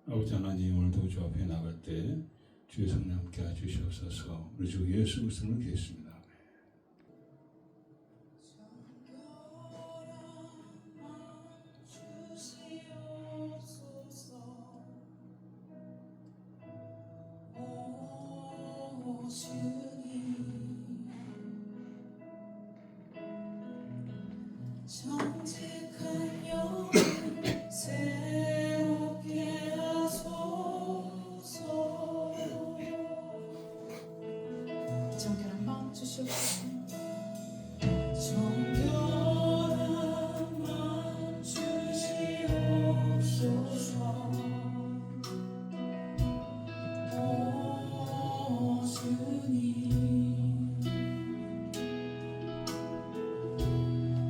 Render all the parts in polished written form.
아버지 하나님, 오늘도 주 앞에 나갈 때 주의 성령 함께 해주시옵소서. 우리 주 예수 그리스도를 기도했습니다. 정직한 영을 새롭게 하소서. 정결한 마음 주시옵소서. 정결한 마음 주시옵소서. 오 주님,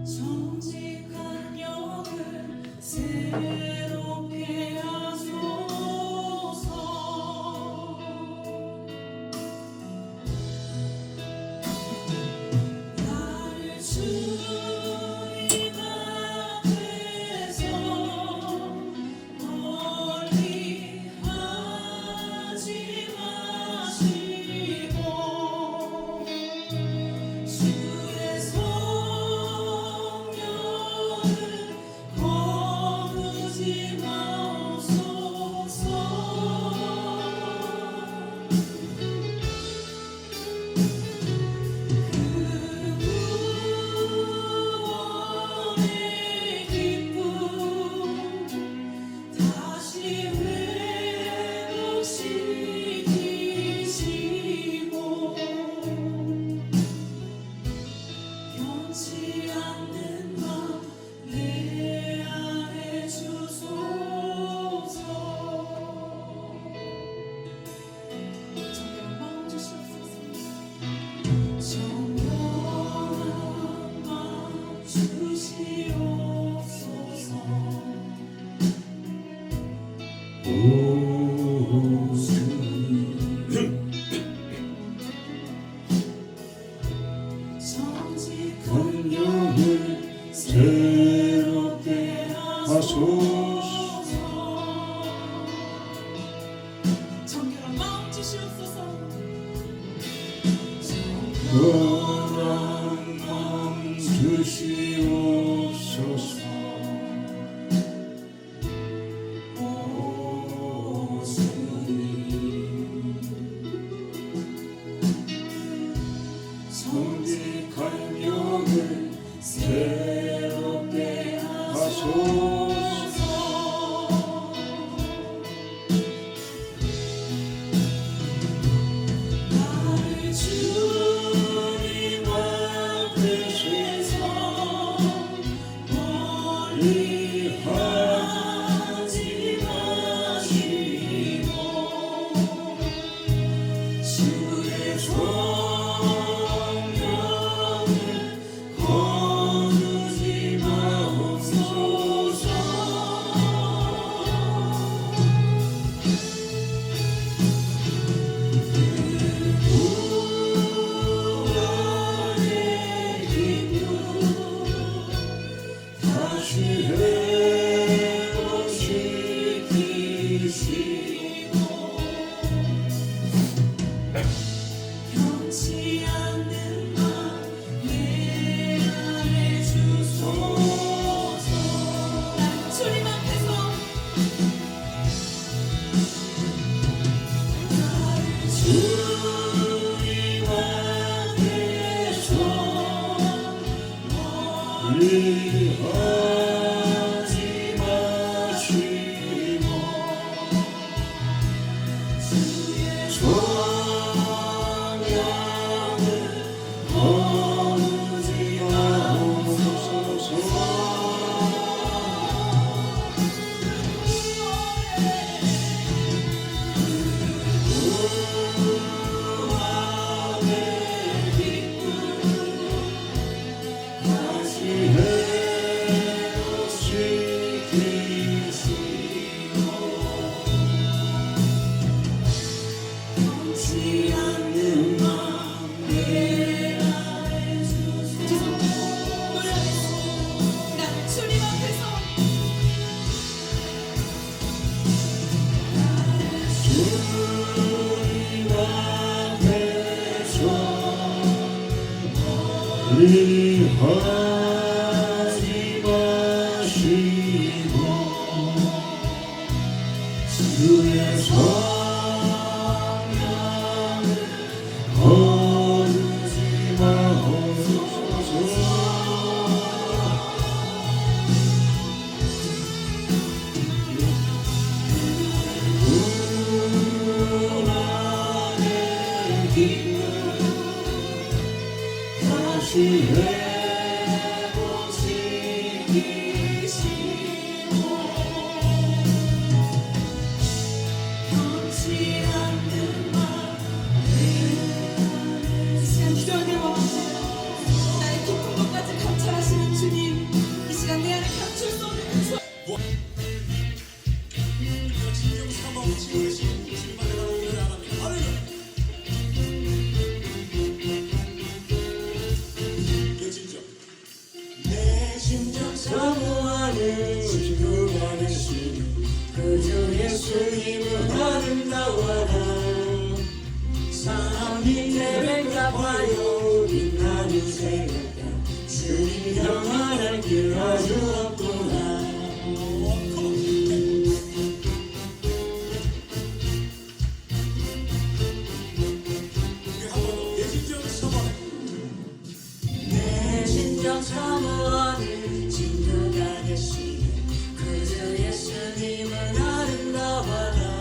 정직한 영을 새롭게 하소서. 나를 주님 앞에서 멀리 하지 마시고 주의 성령을 거두지 마옵소서. 구원의 기쁨 다시 회복시키시고 변치 않는 맘 내 안에 주소서. 정결한 마음 주시옵소서. 정결한 마음 주시옵소서. 오 주님, 정직한 영을 새롭게 하소서. 정결한 마음 주시옵소서. 정결한 마음 주시옵소서. 오 주님, 정직한 영을 새롭게 하소서. 나를 주님 미워하지 마시고 주의 성령을 거두지 마옵소서. 구원의 기쁨 다시 회복시키시고 변치 않는 이 시간 기도하며 나의 깊은 것까지 감찰하시는 주님, 이 시간 내 안에 감출 수 없는 그 수- 진정 삼아 지으신 주님만을 바라보는 나라입니다. 할렐루야. 내 진정 내 진정 사모하는 친구가 되신 그주 예수님은 아름다워라. 사랑이 내뱉어봐요. 빛나는 새벽에 주님 영원할 길 아주 없구나. 내 진정 사모하는 친구가 되시네 그저 예수님은 아름다워라.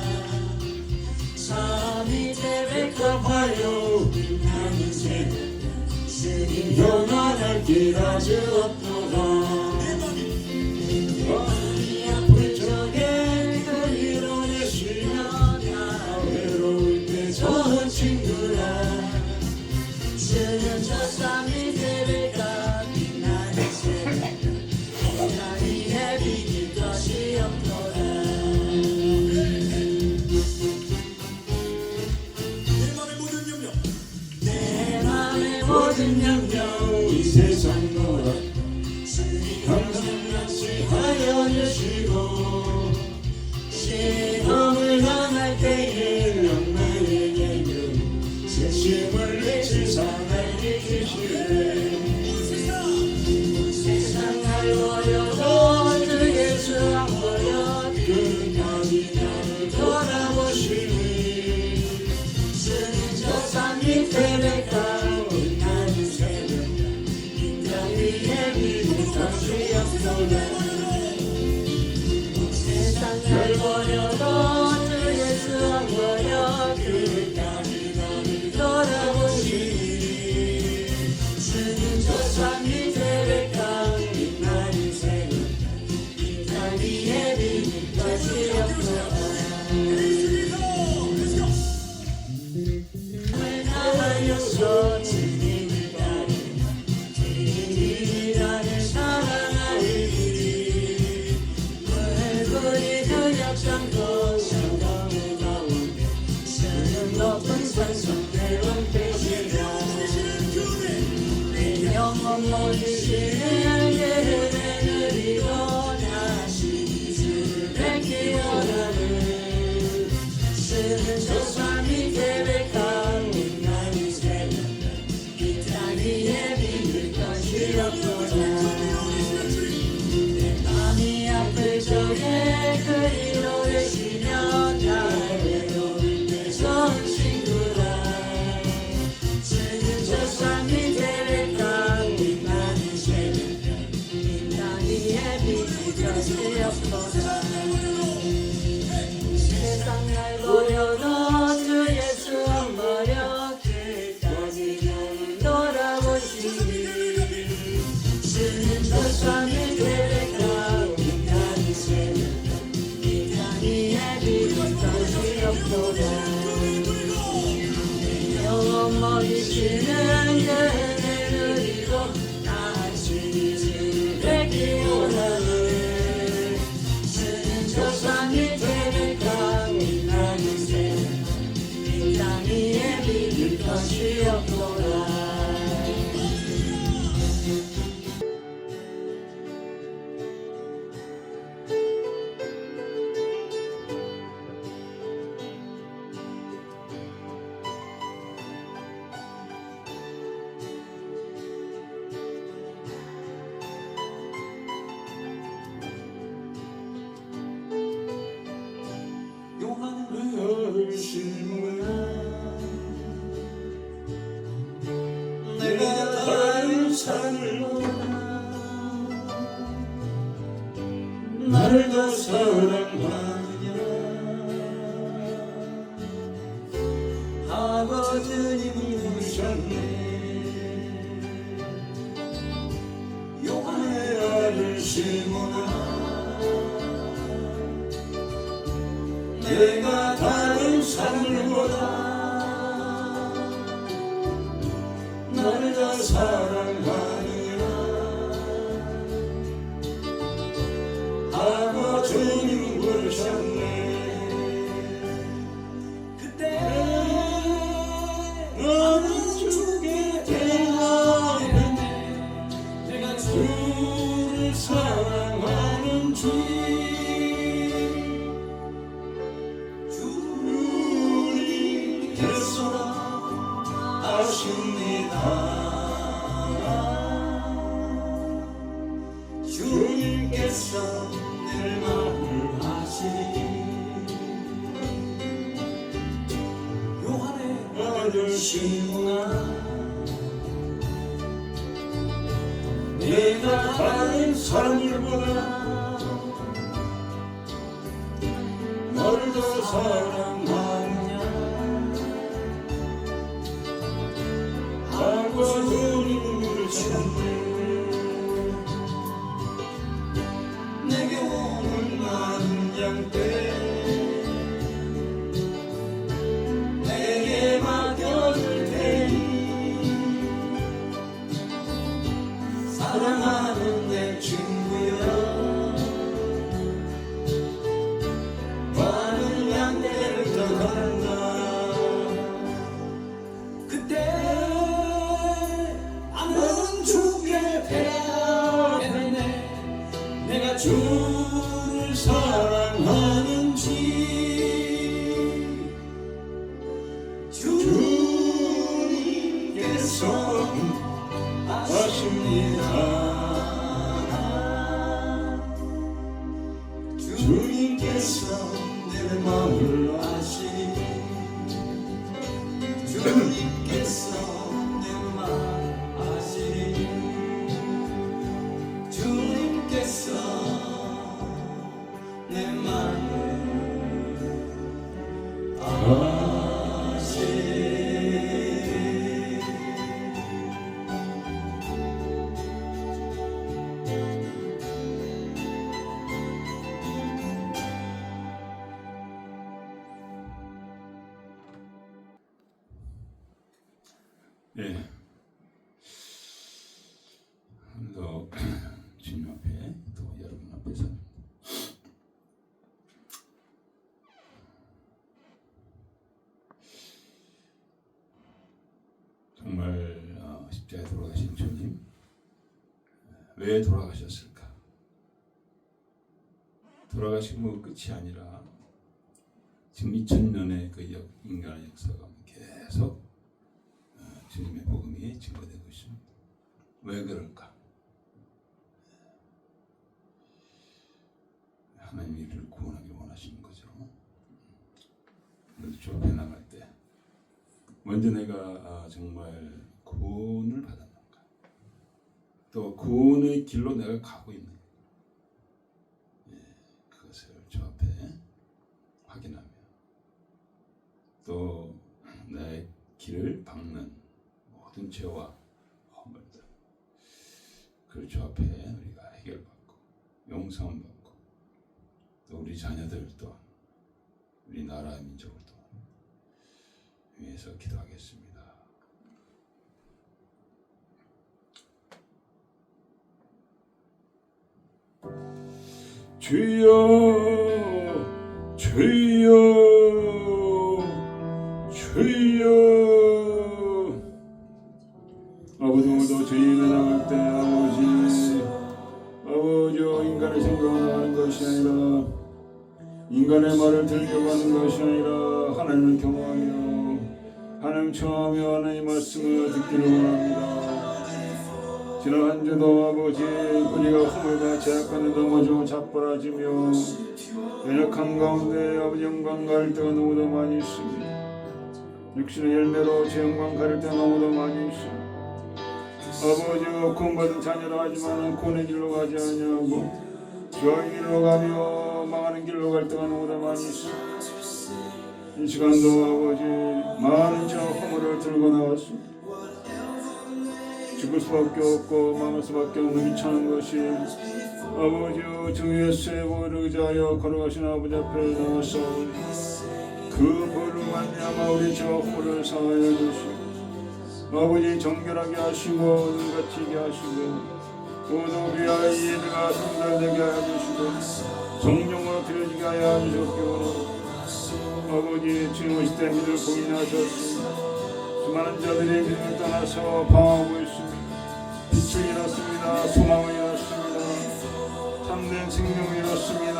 삶이 태백하여 빛나는 새벽 주님 영원할 길 아주 없도다. 마음이 아플 적에 그 이뤄내시며 나 외로울 때 좋은 친구라. 주는 저 쌍이 대배가 빛나는 새벽 나의 해비길 것이 없도다. 내 맘의 모든 염려 이 세상 놀아 주님 항상 같이 하여 주시고 시험을 당할 때에 영광에게 세심을 내치사 날 지키시네. 세상 날 버려도 주 예수 안 버려 끝까지 나를 돌아보시니 주는 저 산 밑에 백강 빛나는 새벽 인간 위에 믿음 다시 없도다. 세상 날 버려도 주 예수 안 버려 끝까지 나를 돌아보시니 주는 저 산 밑에 백강 빛나는 새벽 인간 위에 믿음 다시 없도다. 왜 나하여서 주님을 따르며 주님이 나를 사랑하리니 얼굴이 그역삼고 성경을 가오며 주는 높은 산성 내원 되시라. 내 영혼 모시는 예배를 드리고 다시 주를 뵙기 원하는 주는 저 산 밑에 백강 빛나는 새벽 이 땅 위에 믿을 것이 없도다. 내 맘이 아플 적에 그리로 계시며 날 외로울 때 좋은 친구라. 주는 저 산 밑에 백강 빛나는 새벽 이 땅 위에 믿을 것이 없도다. 세상 날 버려도 주 예수 안 버려 끝까지 나를 돌아보시니 주는 저 산 밑에 백강 빛나는 새벽 이 땅 위에 믿을 것이 없도다. 내 영혼 먹이시는 은혜를 이고 다시 주를 뵙기 원하네. 주는 저 산 밑에 백강 빛나는 새벽 이 땅 위에 믿을 것이 없도다. 나를 더 사랑하느냐 아버지님이 오셨네 요한의 아들 시몬아 내가 다른 사람보다 나를 더 사랑하느냐 아버지님 부르셨네 그때 너는 주게 되었네 내가 주를 사랑하는지 주님께서 아십니다 주님께서 내 마음을 아시니 요한의 아들 시몬아 내가 다른 사람들보다 너를 더 사랑하느냐 아버지님 부르셨네 내게 오는 만냥 때 내게 맡겨줄 테니 사랑하는 내 친구여 많은 양떼를 떠간다 그때 나는 주게 되었네 내가 주를 사랑하는지 주님께서 아십니다 주님께서 내 마음을 아시니 주님께서 내 마음 아시니 주님께서 내 마음을 아시니 예. 오늘도 주님 앞에 또 여러분 앞에서 정말 십자가에 돌아가신 주님 왜 돌아가셨을까? 돌아가신 끝이 아니라 지금 2000년의 그 인간의 역사가 계속 주님의 복음이 증거되고 있습니다. 왜 그럴까? 하나님이 우리를 구원하기 원하시는 거죠. 그래서 주 앞에 나갈 때 먼저 내가 정말 구원을 받았는가, 또 구원의 길로 내가 가고 있는가, 그것을 주 앞에 확인하며 또 나의 길을 막는 모든 죄와 허물들 그걸 주 앞에 우리가 해결받고 용서함 받고 또 우리 자녀들 또한 우리 나라의 민족을 또한 위해서 기도하겠습니다. 주여 주여 주여 아버지 오늘도 주님의 나갈 때 아버지요 인간의 생각을 하는 것이 아니라 인간의 말을 들으려고 하는 것이 아니라 하나님을 경외하며 하나님 청하며 하나님 말씀을 듣기를 원합니다. 지난 한 주도 아버지 우리가 허물과 죄악하는 넘어지고 자빠라지며 연약한 가운데 아버지 영광 가릴 때가 너무도 많이 있습니다. 육신의 열매로 제 영광 가릴 때가 너무도 많이 있습니다. 아버지가 구원받은 자녀라 하지만 구원의 길로 가지 아니하고 주의 길로 가며 망하는 길로 갈 때가 누구나 많이 있어. 이 시간도 아버지 많은 저 허물을 들고 나왔습니다. 죽을 수밖에 없고 망할 수밖에 없는 미천한 것이 아버지 주 예수의 보혈을 의지하여 걸어가신 아버지 앞에 나와서 그 보혈로 말미암아 우리 저 허물을 사하여 주시고 아버지 정결하게 하시고 눈같이게 하시고 모두 우리 아이들과 성달되게 하여 주시고 성령으로 드려지게 하여 주셨기로 아버지 주님 오실 때 믿을 공인하셨습니다. 수많은 자들이 믿음을 떠나서 방황하고 있습니다. 빛을 잃었습니다. 소망을 잃었습니다. 참된 생명을 잃었습니다.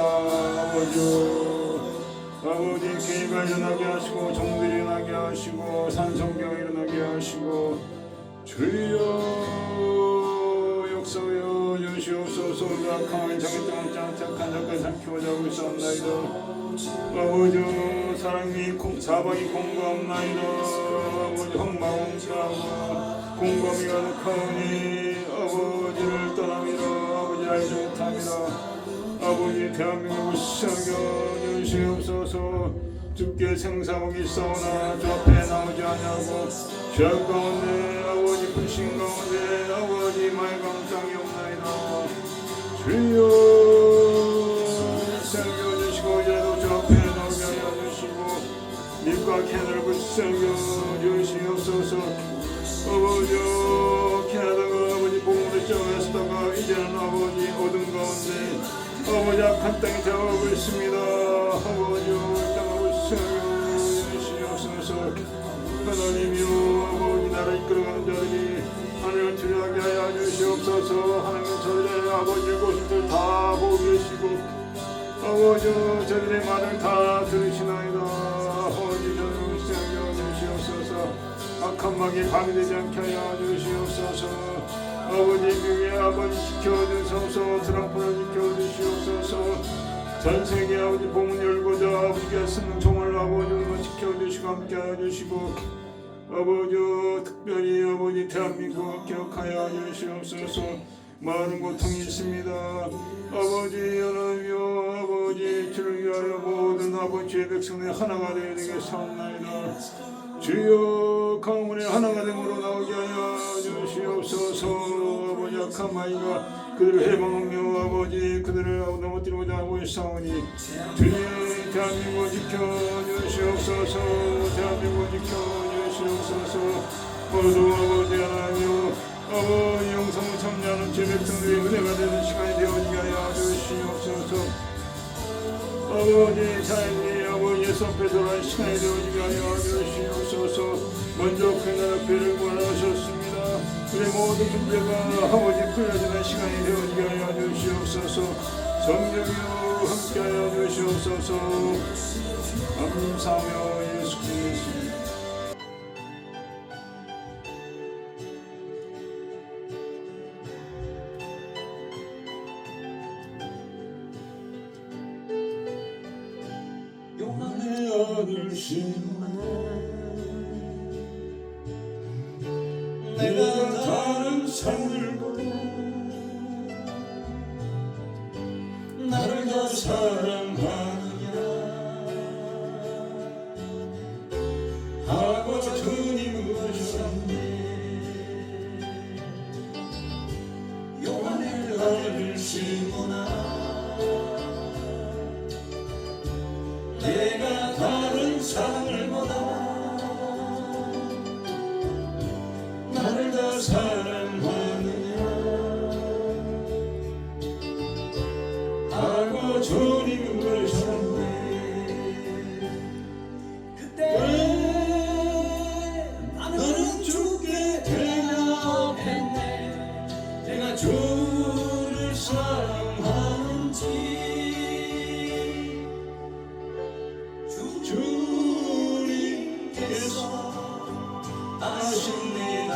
아버지 교회가 일어나게 하시고 종들이 일어나게 하시고 산성교가 일어나게 하시고 주여 역사여 주시옵소서. 악함을 장애병을 장착한 자까지 삼키고자 하고 있사옵나이다. 아버지 사방이 공고함나이다. 아버지 헛마음과 공감이 가득하오니 아버지를 떠나미라. 아버지 알지 못함이라. 아버지 대한민국을 시작여 주시옵소서. 주께 생사하고 있사오나 주 앞에 나오지 아니하고 죄악 가운데 아버지 불신 가운데 아버지 말강장이 없나이다. 주여 살겨 주시고 이제도 주 앞에 나오게 하여 주시고 빛과 캐널을 살겨 주시옵소서. 아버지 캐나다가 아버지 복음을 전했다가 이제는 아버지 어둠 가운데 아버지 악한 땅에 되어가고 있습니다. 아버지 땅을 살겨 주시옵소서. 하나님이여 아버지 나라를 이끌어가는 자들이 하늘을 두려워하게 하여 주시옵소서. 하나님은 저들의 아버지 곳을 다 보고 계시고 아버지 저들의 말을 다 들으시나이다. 아버지 저들을 살겨 주시옵소서. 악한 마귀 밤이 되지 않게 하여 주시옵소서. 아버지 교회 아버지 지켜주소서. 트럼프를 지켜주시옵소서. 전세계 아버지 복문 열고자 아버지가 쓰는 종을 아버지 지켜주시고 함께하여 주시고 아버지 특별히 아버지 대한민국 기억하여 주시옵소서. 많은 고통이 있습니다. 아버지 하나님이여 아버지 주를 위하여 모든 아버지의 백성들이 하나가 되어야 되겠사옵나이다. 주여 가문의 하나가 됨으로 나오게 하여 주시옵소서. 아버지 악한 마귀가 그들을 해방하며 아버지 그들을 넘어뜨리고자 하고 있사오니 주님 대한민국 지켜주시옵소서. 대한민국 지켜주시옵소서. 모두 아버지 하나님이여 아버지 영성을 참여하는 제 백성들의 은혜가 되는 시간이 되어지게 하여 주시옵소서. 아버지 자연이 아버지 예수 앞에 돌아갈 시간이 되어지게 하여 주시옵소서. 먼저 그 나라 배를 구원하셨습니다. 우리 모든 문제가 아버지 풀려지는 시간이 되어지게 하여 주시옵소서. 성령이여 함께하여 주시옵소서. 감사하며 예수 그리스도 내 아들 시몬아 내가 다른 산들보다 나를 더 사랑하느냐 하고 주님 물으셨네. 요한의 아들 시몬아 내가 다른 사람들보다 나를 더 사랑하느냐 하고 주님 물으셨네. 그때 나는 주께 대답했네. 내가 주를 사랑하는지 주님께서 아십니다.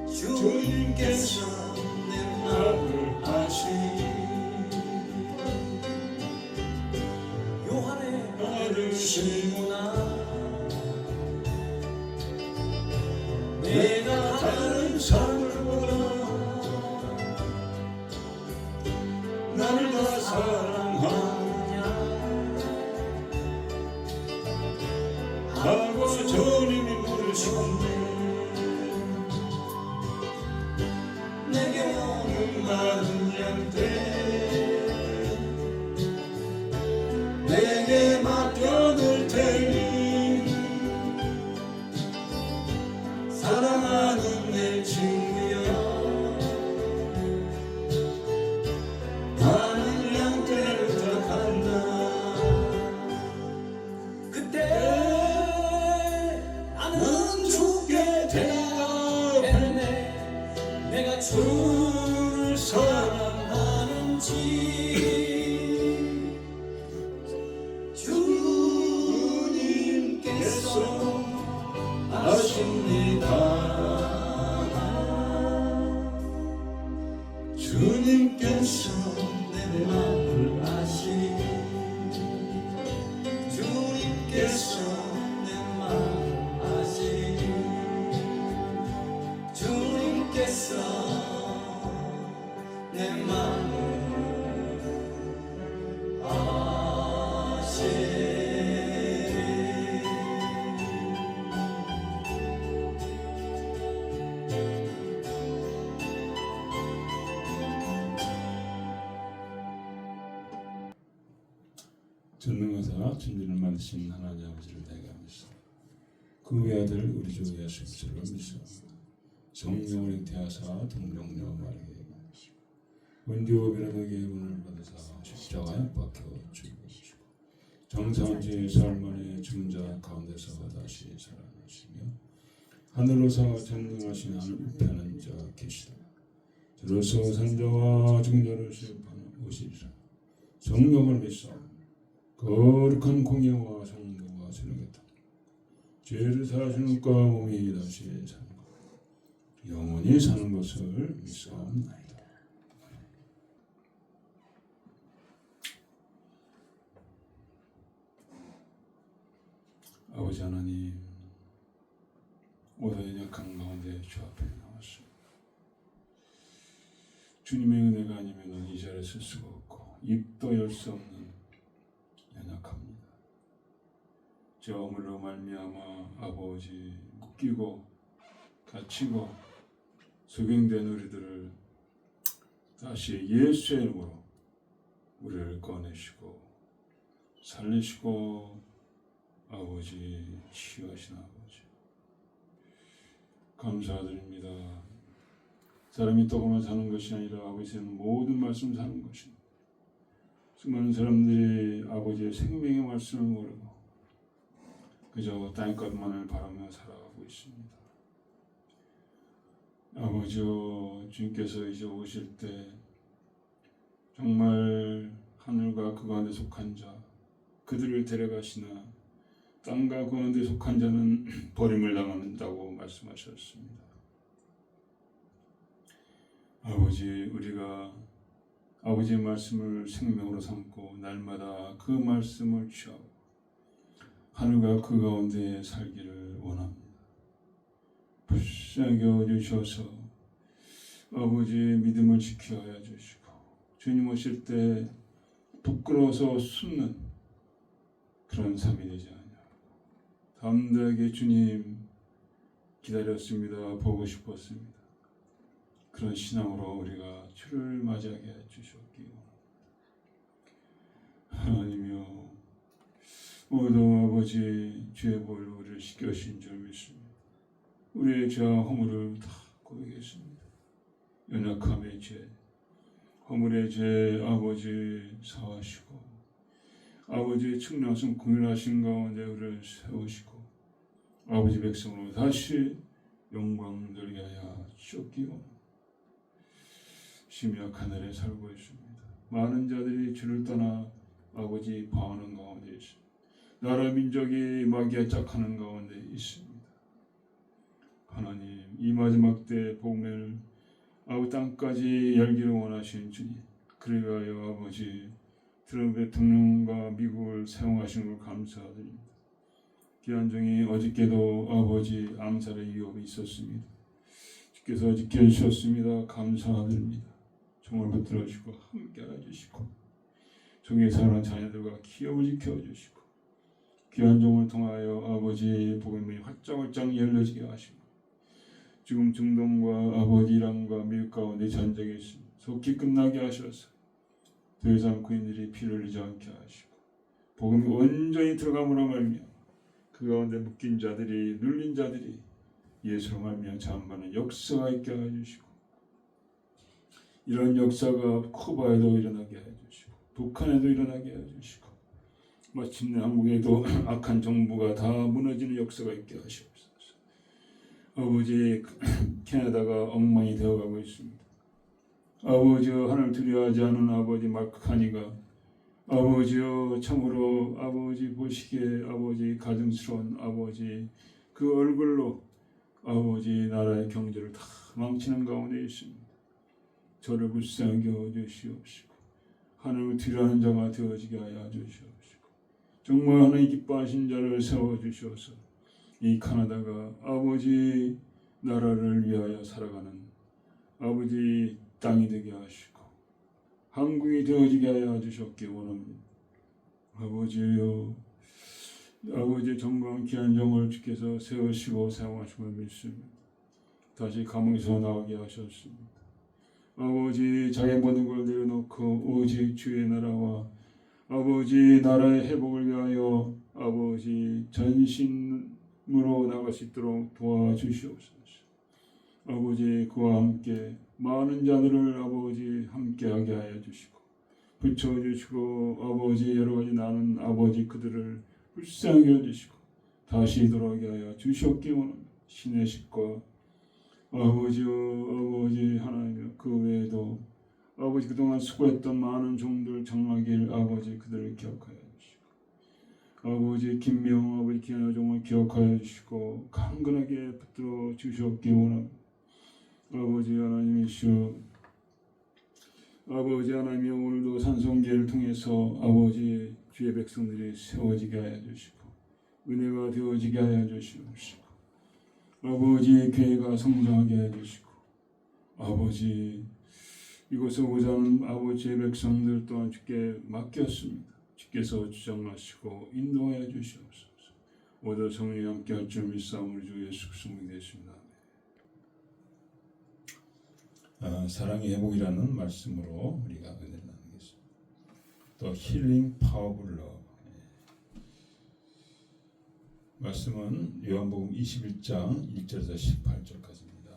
주님께서 내 마음을 아시니 요한의 아들 시몬아 내가 다른 사람들보다 나를 더 사랑하느냐 하고 주님이 물으시건대 내게 오는 많은 양떼 내게 맡겨둘 테니 사랑하는 내 친구여 많은 양떼를 부탁한다 그때 나는 죽게 대답했네 내가 주를 사랑하는지 주님께서 아십니다 주님께서 내 마음을 아시니 주님께서 내 마음을 아시니 주님께서 내 마음을 아시니 전능하사 진리를 만드신 하나님 아버지를 대개합니다. 그 외아들 우리 주 예수 그리스도를 믿습니다. 성령을 잉태하사 동정녀 마리아에게 원디오 비라에게 은을 받으사 십자가에 박혀 죽으시고 장사한 지 사흘 만에 죽은 자 가운데서 다시 살아나시며 하늘로서 전능하신 하늘 우편한 자 계시다. 저로서 산자와 죽은 자를 심판하는 오시리라. 성령을 믿사옵니다. 거룩한 공예와 성도가 세력했다. 죄를 사하시는 것 몸이 다시 사는 것 영원히 사는 것을 믿사옵나이다. 아버지 하나님 오늘 연약한 가운데 주 앞에 나왔습니다. 주님의 은혜가 아니면 이 자리에 설 수가 없고 입도 열 수 없는 연약합니다. 저 허물로 말미암아 아버지 묶이고 갇히고 소경된 우리들을 다시 예수의 이름으로 우리를 꺼내시고 살리시고 아버지 치유하신 아버지 감사드립니다. 사람이 떡으로만 사는 것이 아니라 아버지는 모든 말씀 사는 것입니다. 수많은 사람들이 아버지의 생명의 말씀을 모르고 그저 땅값만을 바라며 살아가고 있습니다. 아버지여 주님께서 이제 오실 때 정말 하늘과 그 가운데 속한 자 그들을 데려가시나 땅과 그 가운데 속한 자는 버림을 당한다고 말씀하셨습니다. 아버지 우리가 아버지의 말씀을 생명으로 삼고 날마다 그 말씀을 취하고 하늘과 그 가운데 살기를 원합니다. 불쌍히 여주셔서 아버지의 믿음을 지켜야 주시고 주님 오실 때 부끄러워서 숨는 그런 삶이 되지 않냐고 담대하게 주님 기다렸습니다. 보고 싶었습니다. 그런 신앙으로 우리가 주를 맞이하게 해주셨기에 하나님이여 모두 아버지 죄의 보혈로 우리를 씻겨주신 줄 믿습니다. 우리의 죄와 허물을 다 고백했습니다. 연약함의 죄, 허물의 죄 아버지 사하시고 아버지의 측량하신 공일하신 가운데 우리를 세우시고 아버지 백성으로 다시 영광 돌게 하여 주옵기로 심약 하늘에 살고 있습니다. 많은 자들이 주를 떠나 아버지 방황하는 가운데 있습니다. 나라 민족이 마귀에 짝하는 가운데 있습니다. 하나님 이 마지막 때 복음을 아버지 땅까지 열기를 원하신 주님 그를 위하여 아버지 트럼프 대통령과 미국을 사용하시는 걸 감사드립니다. 귀한 중에 어저께도 아버지 암살의 위협이 있었습니다. 주께서 지켜주셨습니다. 감사드립니다. 정말 붙들어주시고 함께 해주시고 종이 사랑하는 자녀들과 기업을 지켜주시고 귀한 종을 통하여 아버지 복음이 활짝활짝 열려지게 하시고 지금 중동과 아버지 이란과 미국 가운데 전쟁이 있습니다. 속히 끝나게 하셔서 더 이상 그인들이 피를 흘리지 않게 하시고 복음이 온전히 들어감으로 말미암아 그 가운데 묶인 자들이 눌린 자들이 예수로 말미암아 자원받는 역사가 있게 해주시고 이런 역사가 쿠바에도 일어나게 해주시고 북한에도 일어나게 해주시고 마침내 한국에도 악한 정부가 다 무너지는 역사가 있게 하시옵소서. 아버지 캐나다가 엉망이 되어가고 있습니다. 아버지여 하나님을 두려워하지 않은 아버지 마크 카니가 아버지여 참으로 아버지 보시기에 아버지 가증스러운 아버지 그 얼굴로 아버지 나라의 경제를 다 망치는 가운데 있습니다. 저를 불쌍히 여겨주시옵시고 하나님을 두려워하는 자가 되어지게 하여 주시옵시고 정말 하나님 기뻐하신 자를 세워주셔서 이 카나다가 아버지 나라를 위하여 살아가는 아버지 땅이 되게 하시고 한국이 되어지게 하여 주셨기 원합니다. 아버지여 아버지 정강 귀한 종을 주께서 세우시고 사용하심을 믿습니다. 다시 감옥에서 나오게 하셨습니다. 아버지 자기 모든 걸 내려놓고 오직 주의 나라와 아버지 나라의 회복을 위하여 아버지 전심으로 나갈 수 있도록 도와주시옵소서. 아버지 그와 함께 많은 자들을 아버지 함께하게 하여 주시고 붙여주시고 아버지 여러가지 나는 아버지 그들을 불쌍히 여주시고 다시 돌아오게 하여 주셨기 원합니다. 신의 식과 아버지여 아버지 하나님 그 외에도 아버지 그동안 수고했던 많은 종들 장막일 아버지 그들을 기억하여 주시고 아버지 김명 아버지 기한 종을 기억하여 주시고 강건하게 붙들어 주셨기 원합니다. 아버지 하나님이시여 아버지 하나님이여 오늘도 산성계를 통해서 아버지 주의 백성들이 세워지게 하여 주시고 은혜가 되어지게 하여 주시옵시고 아버지 교회가 성장하게 해 주시고 아버지 이곳에 오자 하는 아버지의 백성들 또한 주께 맡겼습니다. 주께서 주장하시고 인도하여 주시옵소서. 오늘 성령이 함께 할 줄 믿사오니 주 예수 그리스도 되십니다. 사랑의 회복이라는 말씀으로 우리가 은혜를 나누겠습니다. 또 힐링 파워풀 러브 말씀은 요한복음 21장 1절에서 18절까지입니다.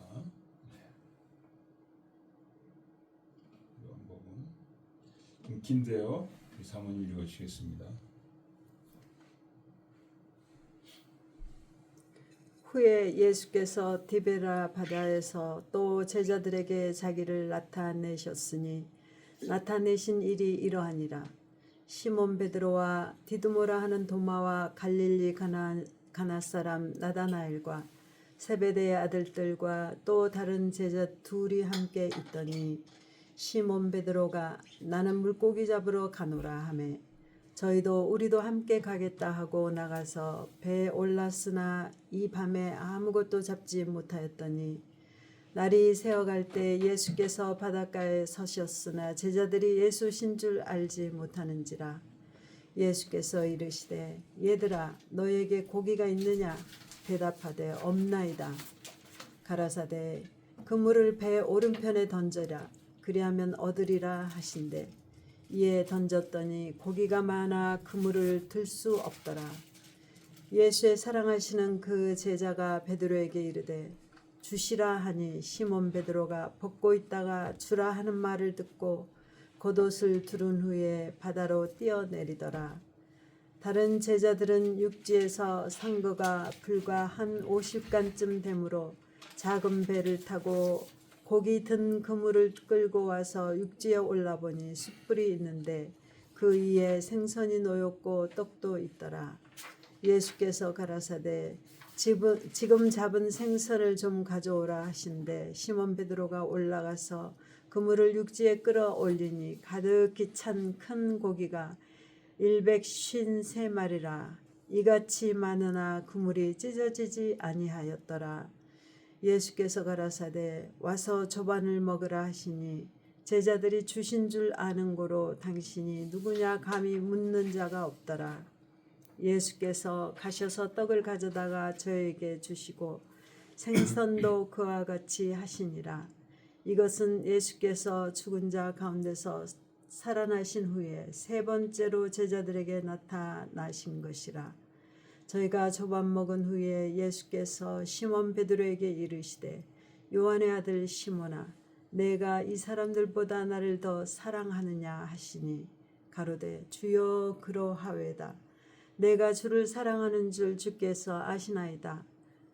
요한복음 좀 긴데요. 우리 사모님 읽어주시겠습니다. 후에 예수께서 디베라 바다에서 또 제자들에게 자기를 나타내셨으니 나타내신 일이 이러하니라. 시몬 베드로와 디두모라 하는 도마와 갈릴리 가나 사람 나다나엘과 세베대의 아들들과 또 다른 제자 둘이 함께 있더니 시몬 베드로가 나는 물고기 잡으러 가노라 하매 저희도 우리도 함께 가겠다 하고 나가서 배에 올랐으나 이 밤에 아무것도 잡지 못하였더니 날이 새어갈 때 예수께서 바닷가에 서셨으나 제자들이 예수신 줄 알지 못하는지라. 예수께서 이르시되 얘들아 너에게 고기가 있느냐 대답하되 없나이다. 가라사대 그물을 배 오른편에 던져라 그리하면 얻으리라 하신대 이에 던졌더니 고기가 많아 그물을 들 수 없더라. 예수의 사랑하시는 그 제자가 베드로에게 이르되 주시라 하니 시몬 베드로가 벗고 있다가 주라 하는 말을 듣고 겉옷을 두른 후에 바다로 뛰어내리더라. 다른 제자들은 육지에서 상거가 불과 한 50간쯤 되므로 작은 배를 타고 고기 든 그물을 끌고 와서 육지에 올라보니 숯불이 있는데 그 위에 생선이 놓였고 떡도 있더라. 예수께서 가라사대 지금 잡은 생선을 좀 가져오라 하신대 시몬 베드로가 올라가서 그물을 육지에 끌어올리니 가득히 찬 큰 고기가 153마리라. 이같이 많으나 그물이 찢어지지 아니하였더라. 예수께서 가라사대 와서 조반을 먹으라 하시니 제자들이 주신 줄 아는 고로 당신이 누구냐 감히 묻는 자가 없더라. 예수께서 가셔서 떡을 가져다가 저에게 주시고 생선도 그와 같이 하시니라. 이것은 예수께서 죽은 자 가운데서 살아나신 후에 세 번째로 제자들에게 나타나신 것이라. 저희가 조반 먹은 후에 예수께서 시몬 베드로에게 이르시되 요한의 아들 시몬아 내가 이 사람들보다 나를 더 사랑하느냐 하시니 가로되 주여 그러하외다. 내가 주를 사랑하는 줄 주께서 아시나이다.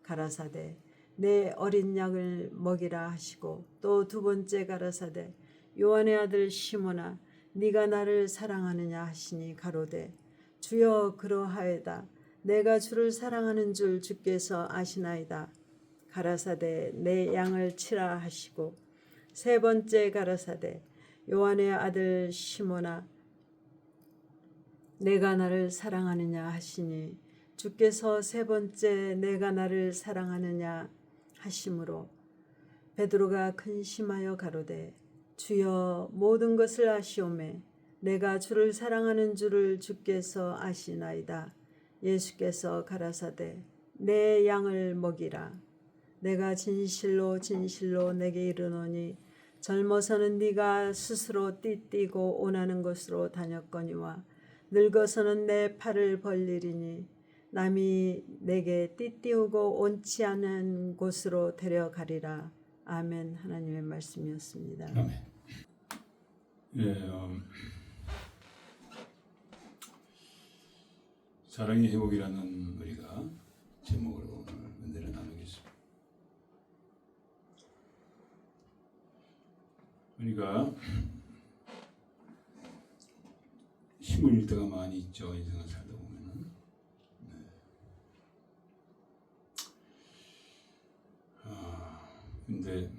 가라사대 내 어린 양을 먹이라 하시고 또 두 번째 가라사대 요한의 아들 시몬아 네가 나를 사랑하느냐 하시니 가로되 주여 그러하외다. 내가 주를 사랑하는 줄 주께서 아시나이다. 가라사대 내 양을 치라 하시고 세 번째 가라사대 요한의 아들 시몬아 내가 나를 사랑하느냐 하시니 주께서 세 번째 내가 나를 사랑하느냐 하심으로 베드로가 근심하여 가로되 주여 모든 것을 아시오매 내가 주를 사랑하는 줄을 주께서 아시나이다. 예수께서 가라사대 내 양을 먹이라. 내가 진실로 진실로 내게 이르노니 젊어서는 네가 스스로 띠띠고 원하는 곳으로 다녔거니와 늙어서는 내 팔을 벌리리니 남이 내게 띠띠우고 원치 않은 곳으로 데려가리라. 아멘. 하나님의 말씀이었습니다. 아멘. 예, 사랑의 회복이라는 우리가 제목으로 오늘 은혜를 나누겠습니다. 우리가 힘을 잃을 때가 많이 있죠. 인생을 살다 보면은. 근데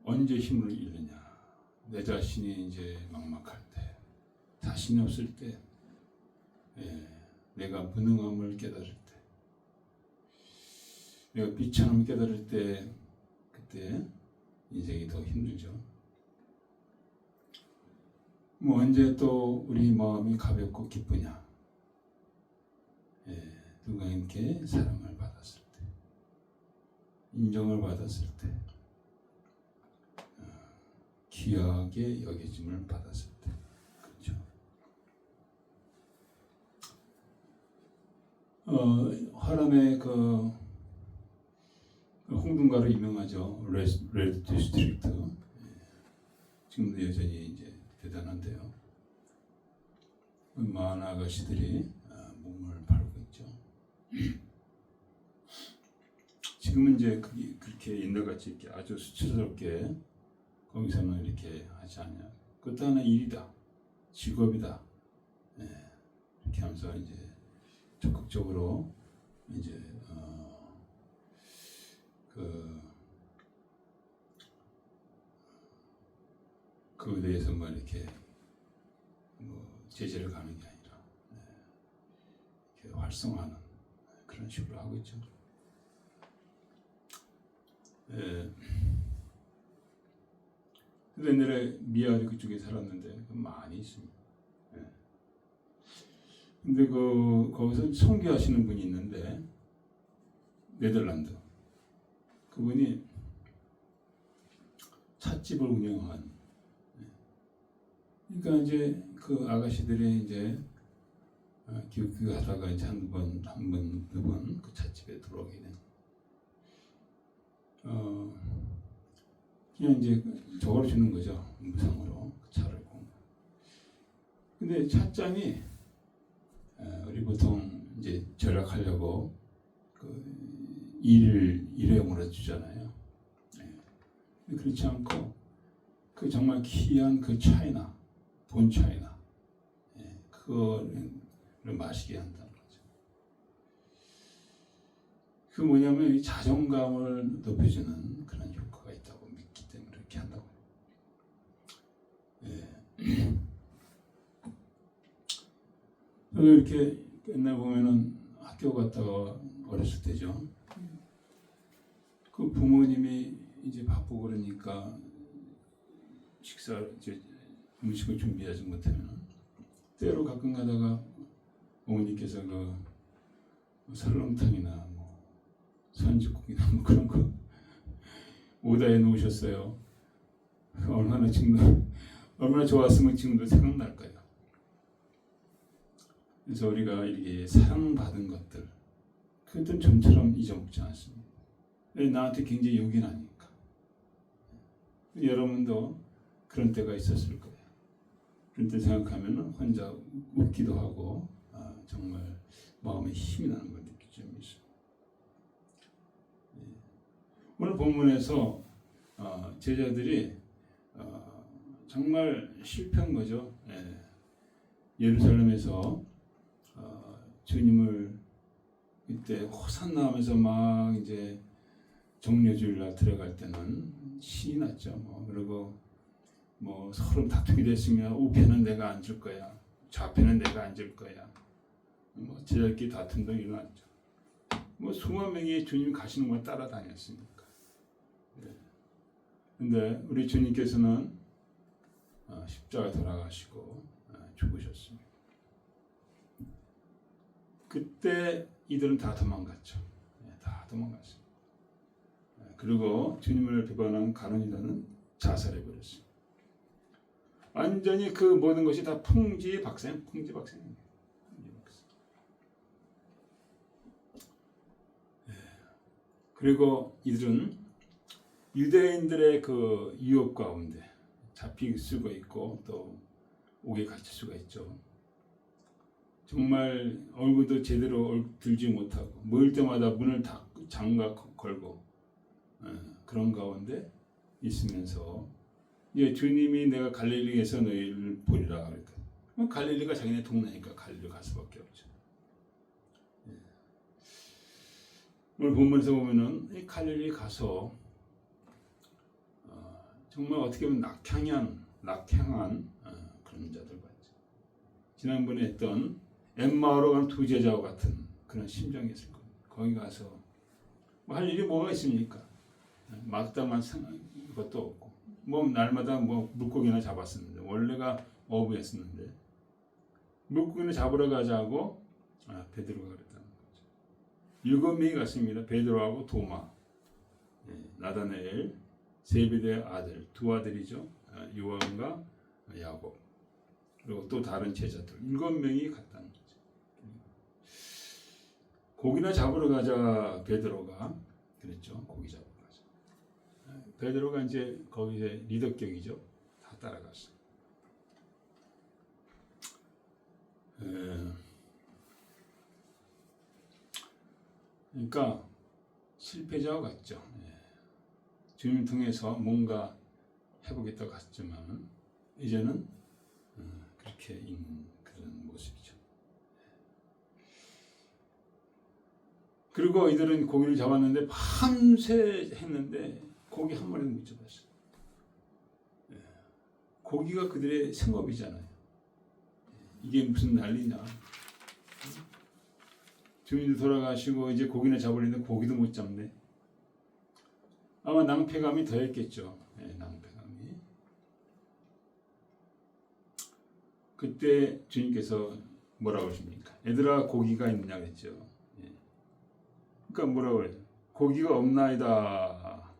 언제 힘을 잃느냐? 내 자신이 이제 막막할 때, 자신이 없을 때, 내가 무능함을 깨달을 때, 내가 비참함을 깨달을 때, 그때 인생이 더 힘들죠. 뭐 언제 또 우리 마음이 가볍고 기쁘냐? 누군가에게 사랑을 받았을 때, 인정을 받았을 때, 귀하게 여겨짐을 받았을 때, 그렇죠? 화람의 그 홍등가로 유명하죠. 레드 디스트릭트. 지금도 여전히 이제 대단한데요. 많은 아가씨들이 몸을 팔고 있죠. 지금은 이제 그렇게 옛날같이 이렇게 아주 수치스럽게 거기서는 이렇게 하지 않냐. 그것도 하나 일이다, 직업이다. 이렇게 하면서 이제 적극적으로 이제 그에 대해서만 이렇게 제재를 가는 게 아니라 이렇게 활성화하는 그런 식으로 하고 있죠. 근데 옛날에 미아리 그쪽에 살았는데 많이 있습니다. 근데 거기서 선교하시는 분이 있는데 네덜란드 그분이 찻집을 운영한. 그러니까 이제 그 아가씨들이 이제 기웃기웃하다가 이제 한 번, 두 번 그 찻집에 들어오게 된. 그냥 이제 저걸 주는 거죠. 무상으로 그 차를 공. 근데 찻잔이 우리 보통 이제 절약하려고 그 일회용으로 주잖아요. 그렇지 않고 그 정말 귀한 그 차이나 본 차이나 그거를 마시게 한다는 거죠. 그 뭐냐면 이 자존감을 높여주는 그런 효과가 있다고 믿기 때문에 그렇게 한다고. 저도 이렇게 옛날 보면은 학교 갔다가 어렸을 때죠. 그 부모님이 이제 바쁘고 그러니까 식사 이제 음식을 준비하지 못하면 때로 가끔 가다가 어머니께서 그 설렁탕이나 뭐 선지국이나 뭐 그런 거 오다해 놓으셨어요. 얼마나 지금도 얼마나 좋았으면 지금도 생각날 거예요. 그래서 우리가 이렇게 사랑받은 것들 그것도 좀처럼 잊어먹지 않습니다. 나한테 굉장히 요긴하니까. 여러분도 그런 때가 있었을 거예요. 그런 때 생각하면 혼자 웃기도 하고 정말 마음에 힘이 나는 걸 느낄 점이 있어요. 오늘 본문에서 제자들이 정말 실패한 거죠. 예루살렘에서 주님을 이때 호산나 하면서 막 이제 종려주일날 들어갈 때는 신이 났죠. 그리고 뭐 서로 다투게 됐으면 우편은 내가 앉을 거야, 좌편은 내가 앉을 거야. 제자끼리 다툼도 일어났죠. 수만 명이 주님 가시는 걸 따라다녔으니까. 근데 우리 주님께서는 십자가 돌아가시고 죽으셨습니다. 그때 이들은 다 도망갔죠. 다 도망갔습니다. 그리고 주님을 비방한 가룟유다는 자살해버렸습니다. 완전히 그 모든 것이 다 풍지박산입니다. 그리고 이들은 유대인들의 그 유혹 가운데 잡힐 수가 있고 또 옥에 갇힐 수가 있죠. 정말 얼굴도 제대로 들지 못하고 모일 때마다 문을 다 잠가 걸고 그런 가운데 있으면서 이제 주님이 내가 갈릴리에서 너희를 보리라 그러니까 갈릴리가 자기네 동네니까 갈릴리 갈 수밖에 없죠. 오늘 본문에서 보면은 이 갈릴리 가서 정말 어떻게 보면 낙향한 그런 자들 같죠. 지난번에 했던 엠마오로 간 두 제자와 같은 그런 심정이 있을 겁니다. 거기 가서 할 일이 뭐가 있습니까? 마땅한 것도 없고 날마다 물고기나 잡았었는데 원래가 어부였었는데 물고기를 잡으러 가자고 베드로가 그랬다는 거죠. 7명이 갔습니다. 베드로하고 도마, 나다나엘, 세베대의 아들, 두 아들이죠. 요한과 야곱, 그리고 또 다른 제자들 7명이 갔다는 거죠. 고기나 잡으러 가자 베드로가 그랬죠. 고기 잡으러 가자. 베드로가 이제 거기에 리더격이죠. 다 따라갔어. 그러니까 실패자와 같죠. 주님을 통해서 뭔가 해보겠다고 갔지만 이제는 그렇게 있는 그런 모습이죠. 그리고 이들은 고기를 잡았는데 밤새 했는데 고기 한 마리도 못 잡았어요. 고기가 그들의 생업이잖아요. 이게 무슨 난리냐. 주님도 돌아가시고 이제 고기나 잡으려는데 고기도 못 잡네. 아마 낭패감이 더했겠죠. 낭패감이. 그때 주님께서 뭐라고 하십니까? 얘들아 고기가 있느냐 그랬죠. 그러니까 뭐라고 그래요? 고기가 없나이다.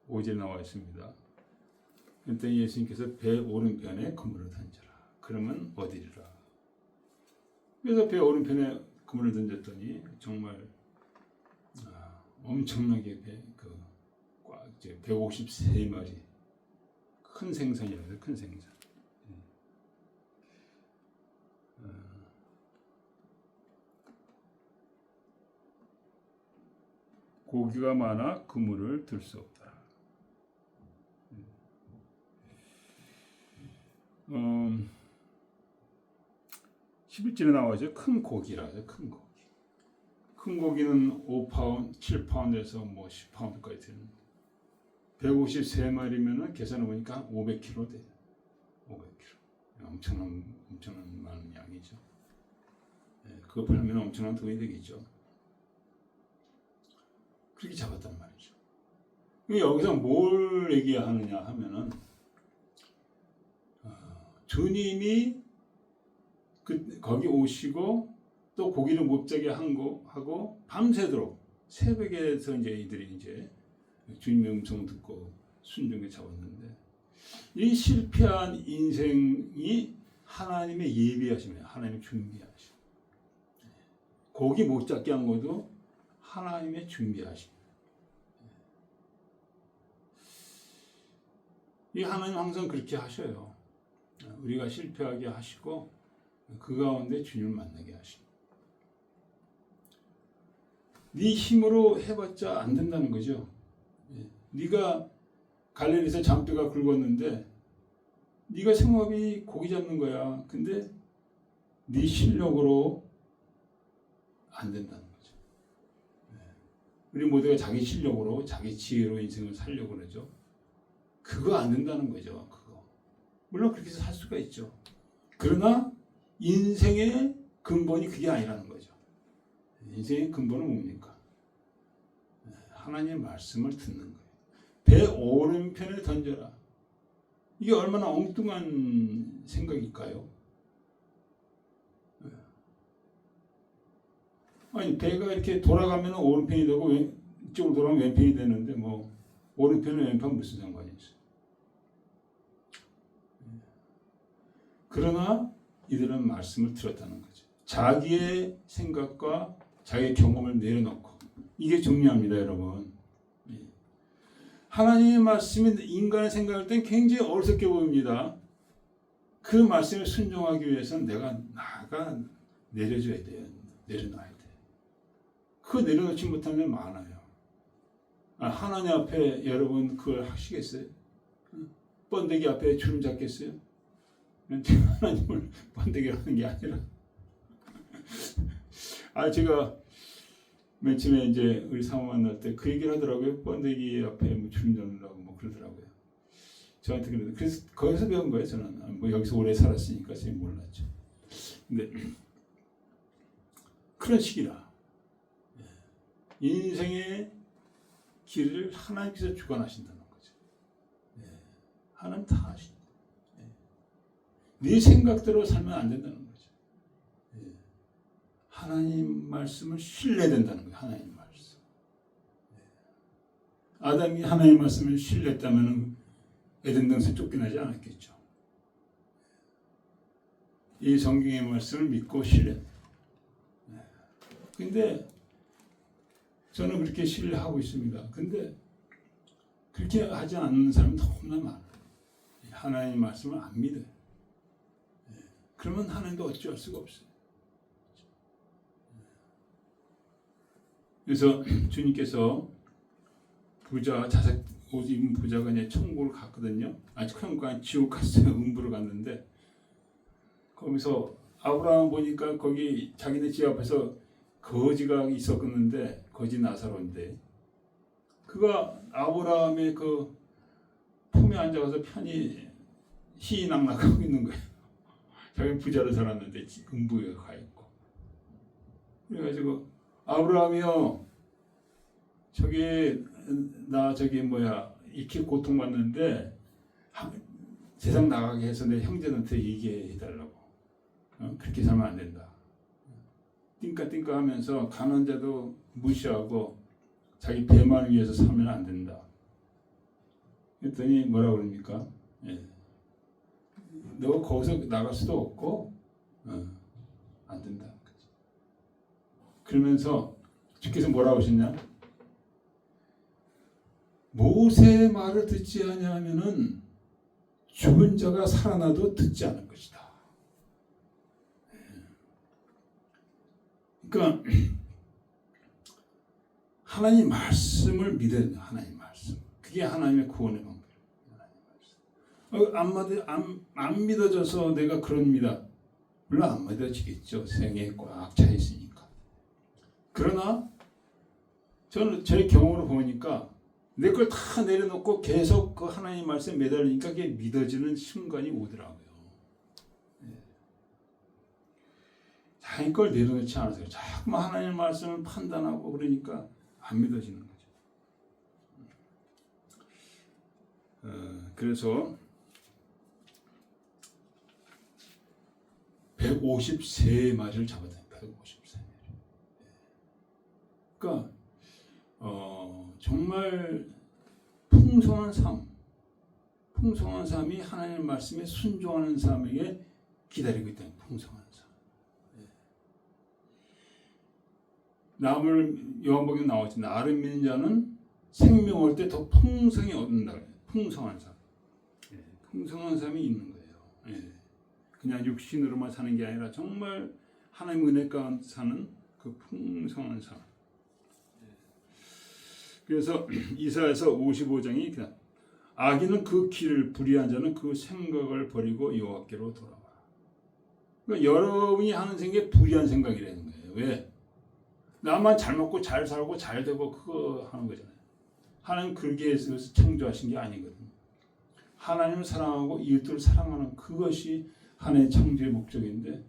5절에 나와 있습니다. 그때 예수님께서 배 오른편에 그물을 던져라. 그러면 어디리라. 그래서 배 오른편에 그물을 던졌더니 정말 엄청나게 153마리 큰 생선이라서 큰 생선. 고기가 많아 그물을 들 수 없다. 11절에 나와죠. 큰 고기라죠. 큰 고기. 큰 고기는 5파운드, 7파운드에서 10파운드까지 되는 153마리면은 계산해 보니까 500kg 돼요. 500kg. 엄청난 많은 양이죠. 그거 팔면 엄청난 돈이 되겠죠. 그렇게 잡았단 말이죠. 여기서 뭘 얘기하느냐 하면은 주님이 거기 오시고 또 고기를 못 자게 하고 밤새도록 새벽에서 이제 이들이 이제 주님의 음성 듣고 순종에 잡았는데 이 실패한 인생이 하나님의 예비하심이에요. 하나님의 준비하심. 고기 못 잡게 한 것도 하나님의 준비하심. 이 하나님 항상 그렇게 하셔요. 우리가 실패하게 하시고 그 가운데 주님을 만나게 하시고. 네 힘으로 해봤자 안 된다는 거죠. 네가 갈릴리에서 잔뼈가 굵었는데 네가 생업이 고기 잡는 거야. 근데 네 실력으로 안 된다는 거죠. 우리 모두가 자기 실력으로 자기 지혜로 인생을 살려고 그러죠. 그거 안 된다는 거죠. 그거. 물론 그렇게 해서 살 수가 있죠. 그러나 인생의 근본이 그게 아니라는 거죠. 인생의 근본은 뭡니까? 하나님의 말씀을 듣는 거예요. 배 오른편에 던져라. 이게 얼마나 엉뚱한 생각일까요? 아니 배가 이렇게 돌아가면 오른편이 되고 이쪽으로 돌아가면 왼편이 되는데 뭐 오른편은 왼편 무슨 상관이 있어요? 그러나 이들은 말씀을 들었다는 거죠. 자기의 생각과 자기의 경험을 내려놓고 이게 중요합니다, 여러분. 하나님의 말씀이 인간의 생각할 땐 굉장히 어리석게 보입니다. 그 말씀에 순종하기 위해서는 나가 내려줘야 돼요. 내려놔야 돼. 그거 내려놓지 못하면 많아요. 하나님 앞에 여러분 그걸 하시겠어요? 번데기 앞에 주름 잡겠어요? 하나님을 번데기로 하는 게 아니라 제가 맨 처음에 이제 우리 사모 만날 때 그 얘기를 하더라고요. 번데기 앞에 뭐 주름 잡는다고 뭐 그러더라고요. 저한테 그랬는데 그래서 거기서 배운 거예요. 저는 뭐 여기서 오래 살았으니까 제가 몰랐죠. 근데 그런 식이라 인생의 길을 하나님께서 주관하신다는 거죠. 하나님 다 하신다. 네 생각대로 살면 안 된다는 거죠. 하나님 말씀을 신뢰된다는 거예요. 하나님 말씀. 아담이 하나님 말씀을 신뢰했다면 에덴 동산에 쫓겨나지 않았겠죠. 이 성경의 말씀을 믿고 신뢰. 근데 저는 그렇게 신뢰하고 있습니다. 근데 그렇게 하지 않는 사람은 너무나 많아요. 하나님 말씀을 안 믿어요. 그러면 하나님도 어찌할 수가 없어요. 그래서 주님께서 자색 옷 입은 부자가 이제 천국을 갔거든요. 천국이 지옥 갔어요. 음부를 갔는데 거기서 아브라함 보니까 거기 자기네 집 앞에서 거지가 있었는데 거지 나사로인데 그가 아브라함의 그 품에 앉아서 편히 희낙낙하고 있는 거예요. 자기는 부자로 살았는데 음부에 가 있고. 그래가지고 아브라함이요, 나 이렇게 고통받는데 세상 나가게 해서 내 형제한테 얘기해 달라고. 그렇게 살면 안 된다. 띵까띵까 하면서 가난한 자도 무시하고 자기 배만 위해서 살면 안 된다. 그랬더니 뭐라 그럽니까? 너 거기서 나갈 수도 없고 안 된다. 그러면서 주께서 뭐라고 하셨냐? 모세의 말을 듣지 아니하면은 죽은 자가 살아나도 듣지 않을 것이다. 그러니까 하나님 말씀을 믿어야 된다. 하나님 말씀. 그게 하나님의 구원의 방법이에요. 안 믿어져서 내가 그럽니다. 물론 안 믿어지겠죠. 생에 꽉 차 있으니까. 그러나 저는 제 경험으로 보니까 내 걸 다 내려놓고 계속 그 하나님 말씀에 매달리니까 그게 믿어지는 순간이 오더라고요. 자기 걸 내려놓지 않으세요. 자꾸만 하나님 말씀을 판단하고 그러니까 안 믿어지는 거죠. 그래서 153마리를 잡았다. 153마리. 그러니까 정말 풍성한 삶이 하나님의 말씀에 순종하는 삶에게 기다리고 있다는 풍성한 삶. 남을 요한복음에 나오지. 나를 믿는 자는 생명 올 때 더 풍성히 얻는다. 풍성한 삶. 풍성한 삶이 있는 거예요. 그냥 육신으로만 사는 게 아니라 정말 하나님의 은혜 가운데 사는 그 풍성한 삶. 그래서 이사야서 55장이 그냥 악인은 그 길을 불의한 자는 그 생각을 버리고 여호와께로 돌아와. 그러니까 여러분이 하는 생각이 불의한 생각이라는 거예요. 왜? 나만 잘 먹고 잘 살고 잘 되고 그거 하는 거잖아요. 하나님 그렇게 해서 창조하신 게 아니거든요. 하나님을 사랑하고 이웃들을 사랑하는 그것이 하나님의 창조의 목적인데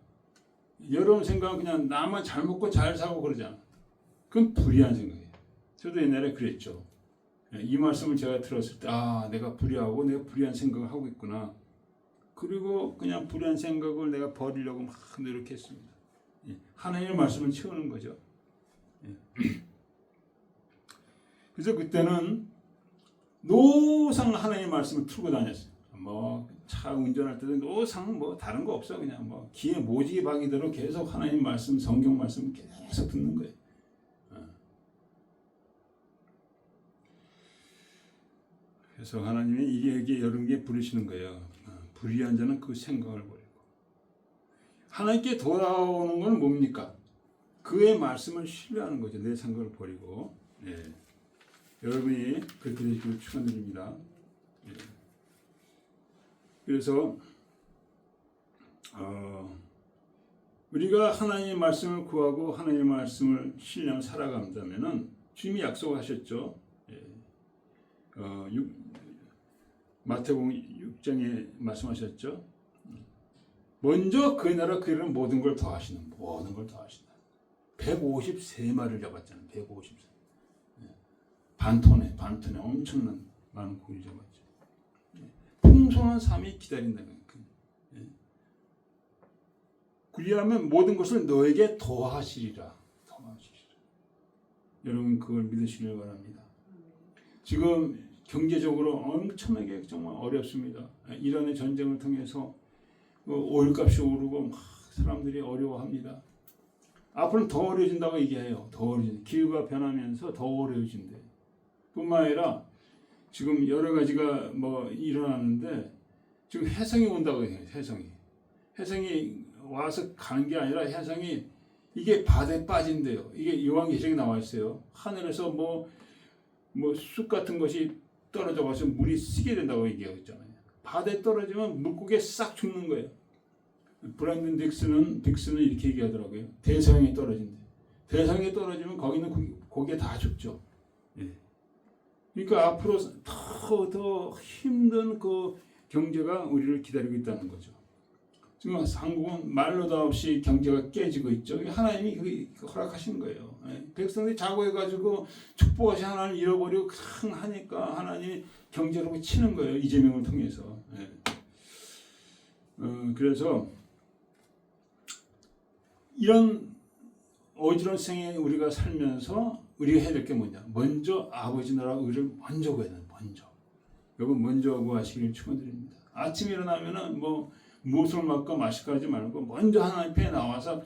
여러분 생각은 그냥 나만 잘 먹고 잘 살고 그러잖아. 그건 불의한 생각이에요. 저도 옛날에 그랬죠. 이 말씀을 제가 들었을 때 내가 불의하고 내가 불의한 생각을 하고 있구나. 그리고 그냥 불의한 생각을 내가 버리려고 막 노력했습니다. 하나님의 말씀을 채우는 거죠. 그래서 그때는 노상 하나님의 말씀을 틀고 다녔어요. 차 운전할 때도 노상 다른 거 없어. 그냥 귀에 모지게 박이대로 계속 하나님 말씀, 성경 말씀 계속 듣는 거예요. 그래서 하나님이 이게 여러분에게 부르시는 거예요. 불의한 자는 그 생각을 버리고 하나님께 돌아오는 건 뭡니까? 그의 말씀을 신뢰하는 거죠. 내 생각을 버리고. 여러분이 그렇게 되시길 축원드립니다. 그래서 우리가 하나님의 말씀을 구하고 하나님의 말씀을 신뢰하며 살아간다면은 주님이 약속하셨죠. 마태복음 6장에 말씀하셨죠. 먼저 그의 나라 그의 이름은 모든 걸 더하시는 153마리를 잡았잖아요. 153. 반톤에 엄청난 많은 고기를 잡았죠. 풍성한 삶이 기다린다는 거예요. 그리하면 모든 것을 너에게 더하시리라. 여러분 그걸 믿으시길 바랍니다. 지금 경제적으로 엄청나게 정말 어렵습니다. 이란의 전쟁을 통해서 오일값이 오르고 막 사람들이 어려워합니다. 앞으로는 더 어려워진다고 얘기해요. 더 어려워진다. 기후가 변하면서 더 어려워진대. 뿐만 아니라 지금 여러 가지가 일어나는데 지금 해성이 온다고 해요. 해성이 와서 가는 게 아니라 해성이 이게 바다에 빠진대요. 이게 요한계시록에 나와 있어요. 하늘에서 쑥 같은 것이 떨어져 가서 물이 쓰게 된다고 얘기하고 있잖아요. 바다에 떨어지면 물고기에 싹 죽는 거예요. 브랜든 딕스는 이렇게 얘기하더라고요. 대서양에 떨어진대. 대서양에 떨어지면 거기는 고기가 다 죽죠. 그러니까 앞으로 더 힘든 그 경제가 우리를 기다리고 있다는 거죠. 지금 한국은 말로도 없이 경제가 깨지고 있죠. 하나님이 허락하신 거예요. 백성들이 자고해가지고 축복하신 하나님을 잃어버리고 하니까 하나님이 경제로 치는 거예요. 이재명을 통해서. 그래서 이런 어지러운 생에 우리가 살면서 우리가 해야 될 게 뭐냐? 먼저 아버지 나라 의를 먼저 구해야 돼요. 여러분 먼저 구하시길 축원드립니다. 아침에 일어나면은 무엇을 먹고 마실까 하지 말고 먼저 하나님 앞에 나와서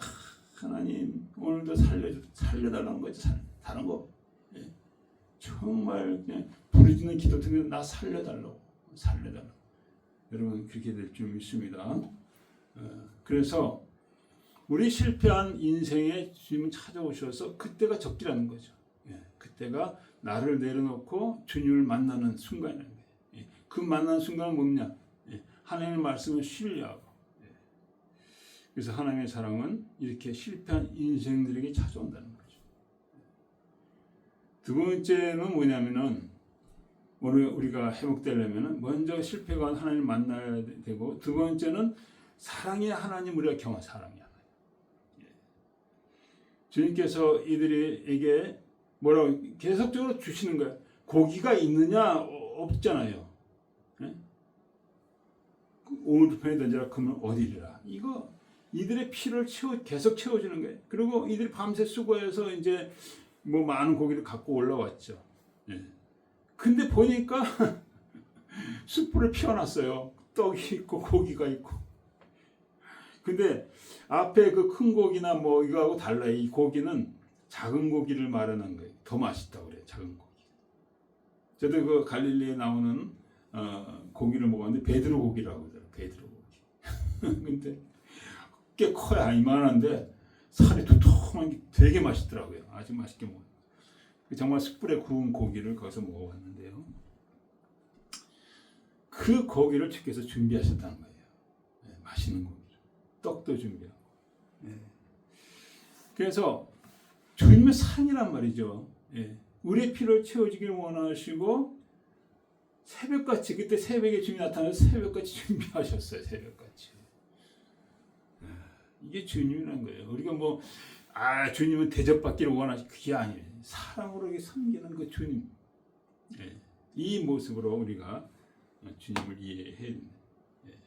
하나님 오늘도 살려달라는 거죠. 다른 거 정말 그냥 부르짖는 기도 통해서 나 살려달라고. 여러분 그렇게 될 줄 믿습니다. 그래서 우리 실패한 인생에 주님은 찾아오셔서 그때가 적기라는 거죠. 그때가 나를 내려놓고 주님을 만나는 순간이라는 거예요. 그 만나는 순간은 뭐냐? 하나님의 말씀을 신뢰하고. 그래서 하나님의 사랑은 이렇게 실패한 인생들에게 찾아온다는 거죠. 두 번째는 뭐냐면은 오늘 우리가 회복되려면은 먼저 실패한 하나님을 만나야 되고, 두 번째는 사랑의 하나님 우리가 경험 사랑의 하나님. 주님께서 이들에게 뭐라고 계속적으로 주시는 거예요. 고기가 있느냐 없잖아요. 오른편에 던져라 그러면 어디리라. 이거 이들의 피를 계속 채워주는 거예요. 그리고 이들이 밤새 수고해서 이제 뭐 많은 고기를 갖고 올라왔죠. 예. 근데 보니까 숯불을 피워놨어요. 떡이 있고 고기가 있고. 근데 앞에 그 큰 고기나 뭐 이거하고 달라요. 이 고기는 작은 고기를 말하는 거예요. 더 맛있다고 그래요. 작은 고기. 저도 그 갈릴리에 나오는 고기를 먹었는데 베드로 고기라고 그러더라고요. 베드로 고기. 근데 꽤 커야 이만한데 살이 두툼한 게 되게 맛있더라고요. 아주 맛있게 먹어요. 정말 숯불에 구운 고기를 거기서 먹어봤는데요. 그 고기를 주께서 준비하셨다는 거예요. 네, 맛있는 고기. 떡도 준비하고. 네. 그래서 주님의 사랑이란 말이죠. 예. 우리의 피를 채워주기를 원하시고 새벽같이 그때 새벽에 주님이 나타나서 새벽같이 준비하셨어요. 새벽같이. 이게 주님이라는 거예요. 우리가 뭐 주님은 대접받기를 원하시 그게 아니에요. 사랑으로 섬기는 그 주님. 예. 이 모습으로 우리가 주님을 이해해야 됩니다. 예.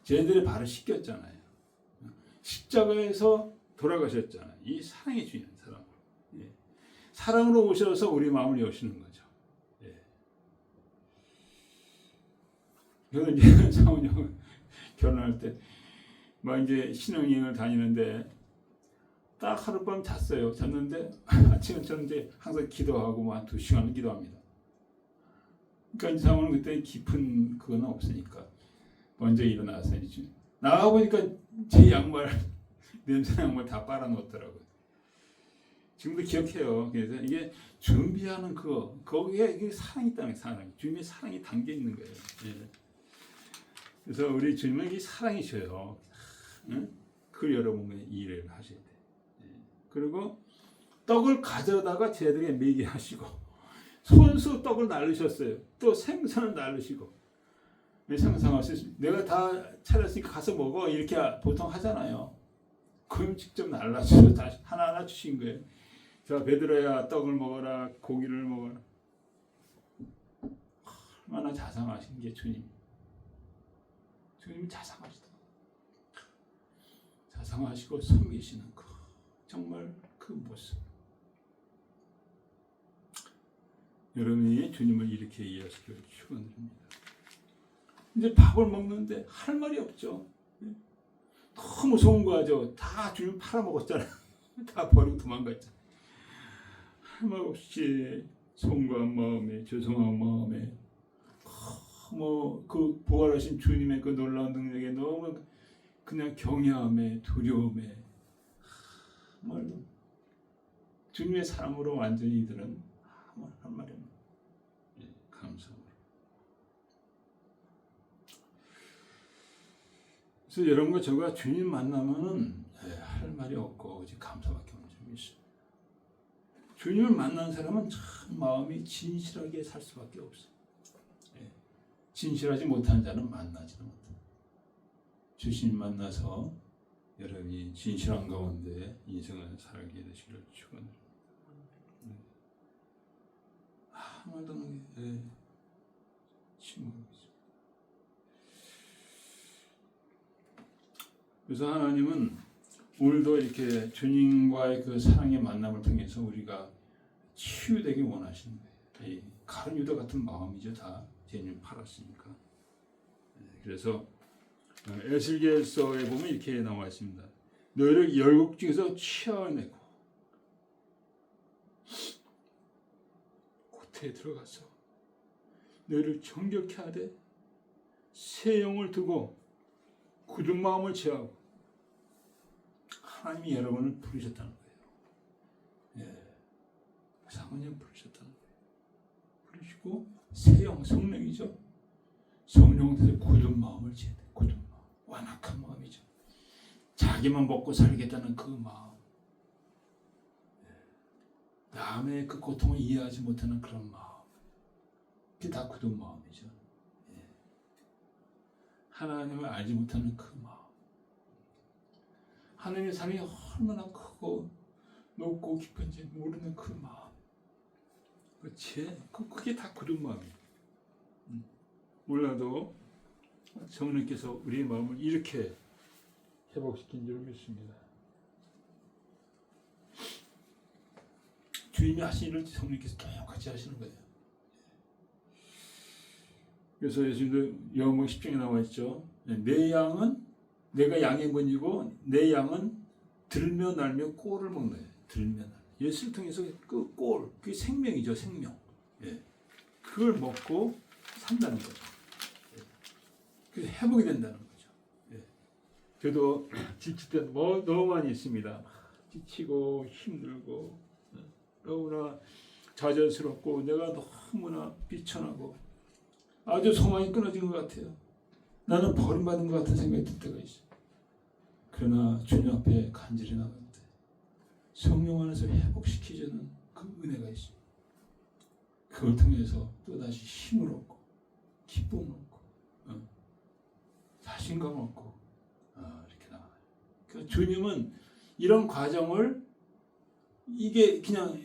쟤들의 발을 씻겼잖아요. 십자가에서 돌아가셨잖아요. 이 사랑의 주님, 사랑으로. 예. 사랑으로 오셔서 우리 마음을 여시는 거죠. 예. 저는 이제 사모님 결혼할 때 막 이제 신혼여행을 다니는데 딱 하룻밤 잤어요. 잤는데 아침에 저는 이제 항상 기도하고 뭐 한 2시간은 기도합니다. 그러니까 이 사모는 그때 깊은 그건 없으니까 먼저 일어나서 이제 나가 보니까 제 양말 냄새 양말 다 빨아놓았더라고요. 지금도 기억해요. 그래서 이게 준비하는 거기에 이게 사랑이 있다는 거예요. 사랑. 주님의 사랑이 담겨 있는 거예요. 예. 그래서 우리 주님은 이 사랑이셔요. 응? 그 여러분의 일을 하셔야 돼. 예. 그리고 떡을 가져다가 쟤들에게 먹게 하시고 손수 떡을 날르셨어요. 또 생선을 날르시고. 상상하시죠? 내가 다 차렸으니까 가서 먹어 이렇게 보통 하잖아요. 그럼 직접 날라주셔서 다시 하나하나 주신 거예요. 자, 베드로야 떡을 먹어라, 고기를 먹어라. 얼마나 자상하신 게 주님. 주님이 자상하시다. 자상하시고 섬기시는 정말 그 모습. 여러분이 주님을 이렇게 이해하시기를 축원드립니다. 이제 밥을 먹는데 할 말이 없죠. 너무 송구하죠. 다 주님 팔아먹었잖아요. 다 버리고 도망갔잖아요. 할 말 없이 송구한 마음에, 죄송한 마음에, 그 부활하신 주님의 그 놀라운 능력에 너무 그냥 경외함에, 두려움에, 정말로 주님의 사랑으로 완전히 이들은 한 말이 없는 감사함으로. 그래서 여러분과 저가 주님 만나면은 할 말이 없고 오직 감사밖에 없는 점이 있어요. 주님을 만난 사람은 참 마음이 진실하게 살 수밖에 없어요. 진실하지 못한 자는 만나지는 못해요. 주님 만나서 여러분이 진실한 가운데 인생을 살게 되시기를 축원드립니다. 아무 말도 없는 게 침묵이죠. 그래서 하나님은 오늘도 이렇게 주님과의 그 사랑의 만남을 통해서 우리가 치유되기 원하시는 거예요. 가룟 유다 같은 마음이죠. 다 주님 팔았으니까. 그래서 에스겔서에 보면 이렇게 나와 있습니다. 너희를 열국 중에서 치어내고 고태에 들어가서 너희를 정결케 하되 새 영을 두고 굳은 마음을 취하고. 하나님이 여러분을 부르셨다는 거예요. 사모님 부르셨다는 거예요. 부르시고 새 영, 성령이죠. 성령께서 굳은 마음을 취해야 돼. 굳은 마음, 완악한 마음이죠. 자기만 먹고 살겠다는 그 마음, 남의 그 고통을 이해하지 못하는 그런 마음, 그게 다 굳은 마음이죠. 하나님을 알지 못하는 그 마음, 하나님의 사랑이 얼마나 크고 높고 깊은지 모르는 그 마음, 그게 다 굳은 마음이에요. 몰라도 성령께서 우리의 마음을 이렇게 회복시킨 줄 믿습니다. 주님이 하신 일을 성령께서 똑같이 하시는 거예요. 그래서 예수님도 요한복음 10장에 나와 있죠. 내 양은 내가 양의 문이고 내 양은 들며 날며 꼴을 먹는 거예요. 들며 날. 예수를 통해서 그 꼴, 그게 생명이죠, 생명. 예. 그걸 먹고 산다는 거죠. 예. 그래서 회복이 된다는 거죠. 예. 저도 지칠 때 너무 많이 있습니다. 지치고 힘들고 너무나 좌절스럽고 내가 너무나 비천하고 아주 소망이 끊어진 것 같아요. 나는 버림받은 것 같은 생각이 들 때가 있어요. 그러나 주님 앞에 간절히 나가는데 성령 안에서 회복시키자는 그 은혜가 있어요. 그걸 통해서 또다시 힘을 얻고 기쁨을 얻고 자신감 얻고 이렇게 나가요. 그러니까 주님은 이런 과정을 이게 그냥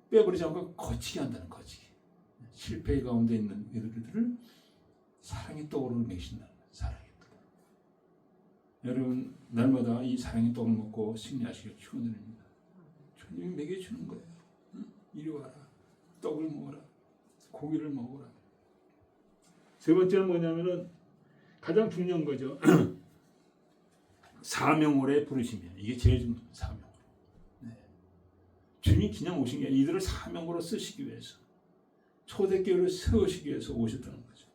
빼버리지 않고 거치게 한다는, 거치게. 실패 가운데 있는 이들을 사랑의 떡으로 먹이신다는 거예요. 사랑의 떡. 여러분 날마다 이 사랑의 떡을 먹고 승리하시길 축원드립니다. 주님이 먹여주는 거예요. 이리 와라. 떡을 먹어라. 고기를 먹어라. 세 번째는 뭐냐면은 가장 중요한 거죠. 사명으로의 부르심이에요. 이게 제일 중요한 사명. 주님이 그냥 오신 게 아니라 이들을 사명으로 쓰시기 위해서, 초대교회를 세우시기 위해서 오셨다는 거죠.